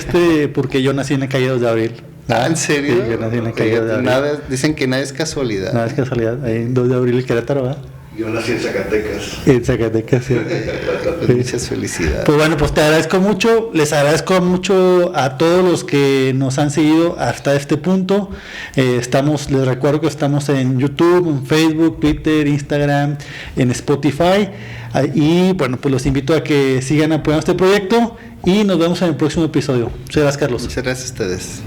porque yo nací en la calle 2 de abril. Ah, ¿en serio? Sí, yo nací en la calle 2 de abril. Dicen que nada es casualidad. Nada es casualidad. Ahí en 2 de abril, Querétaro, ¿verdad? Yo nací en Zacatecas. En Zacatecas, sí. Pues muchas felicidades. Pues bueno, pues te agradezco mucho, les agradezco mucho a todos los que nos han seguido hasta este punto. Les recuerdo que estamos en YouTube, en Facebook, Twitter, Instagram, en Spotify. Y bueno, pues los invito a que sigan apoyando este proyecto y nos vemos en el próximo episodio. Muchas gracias, Carlos. Muchas gracias a ustedes.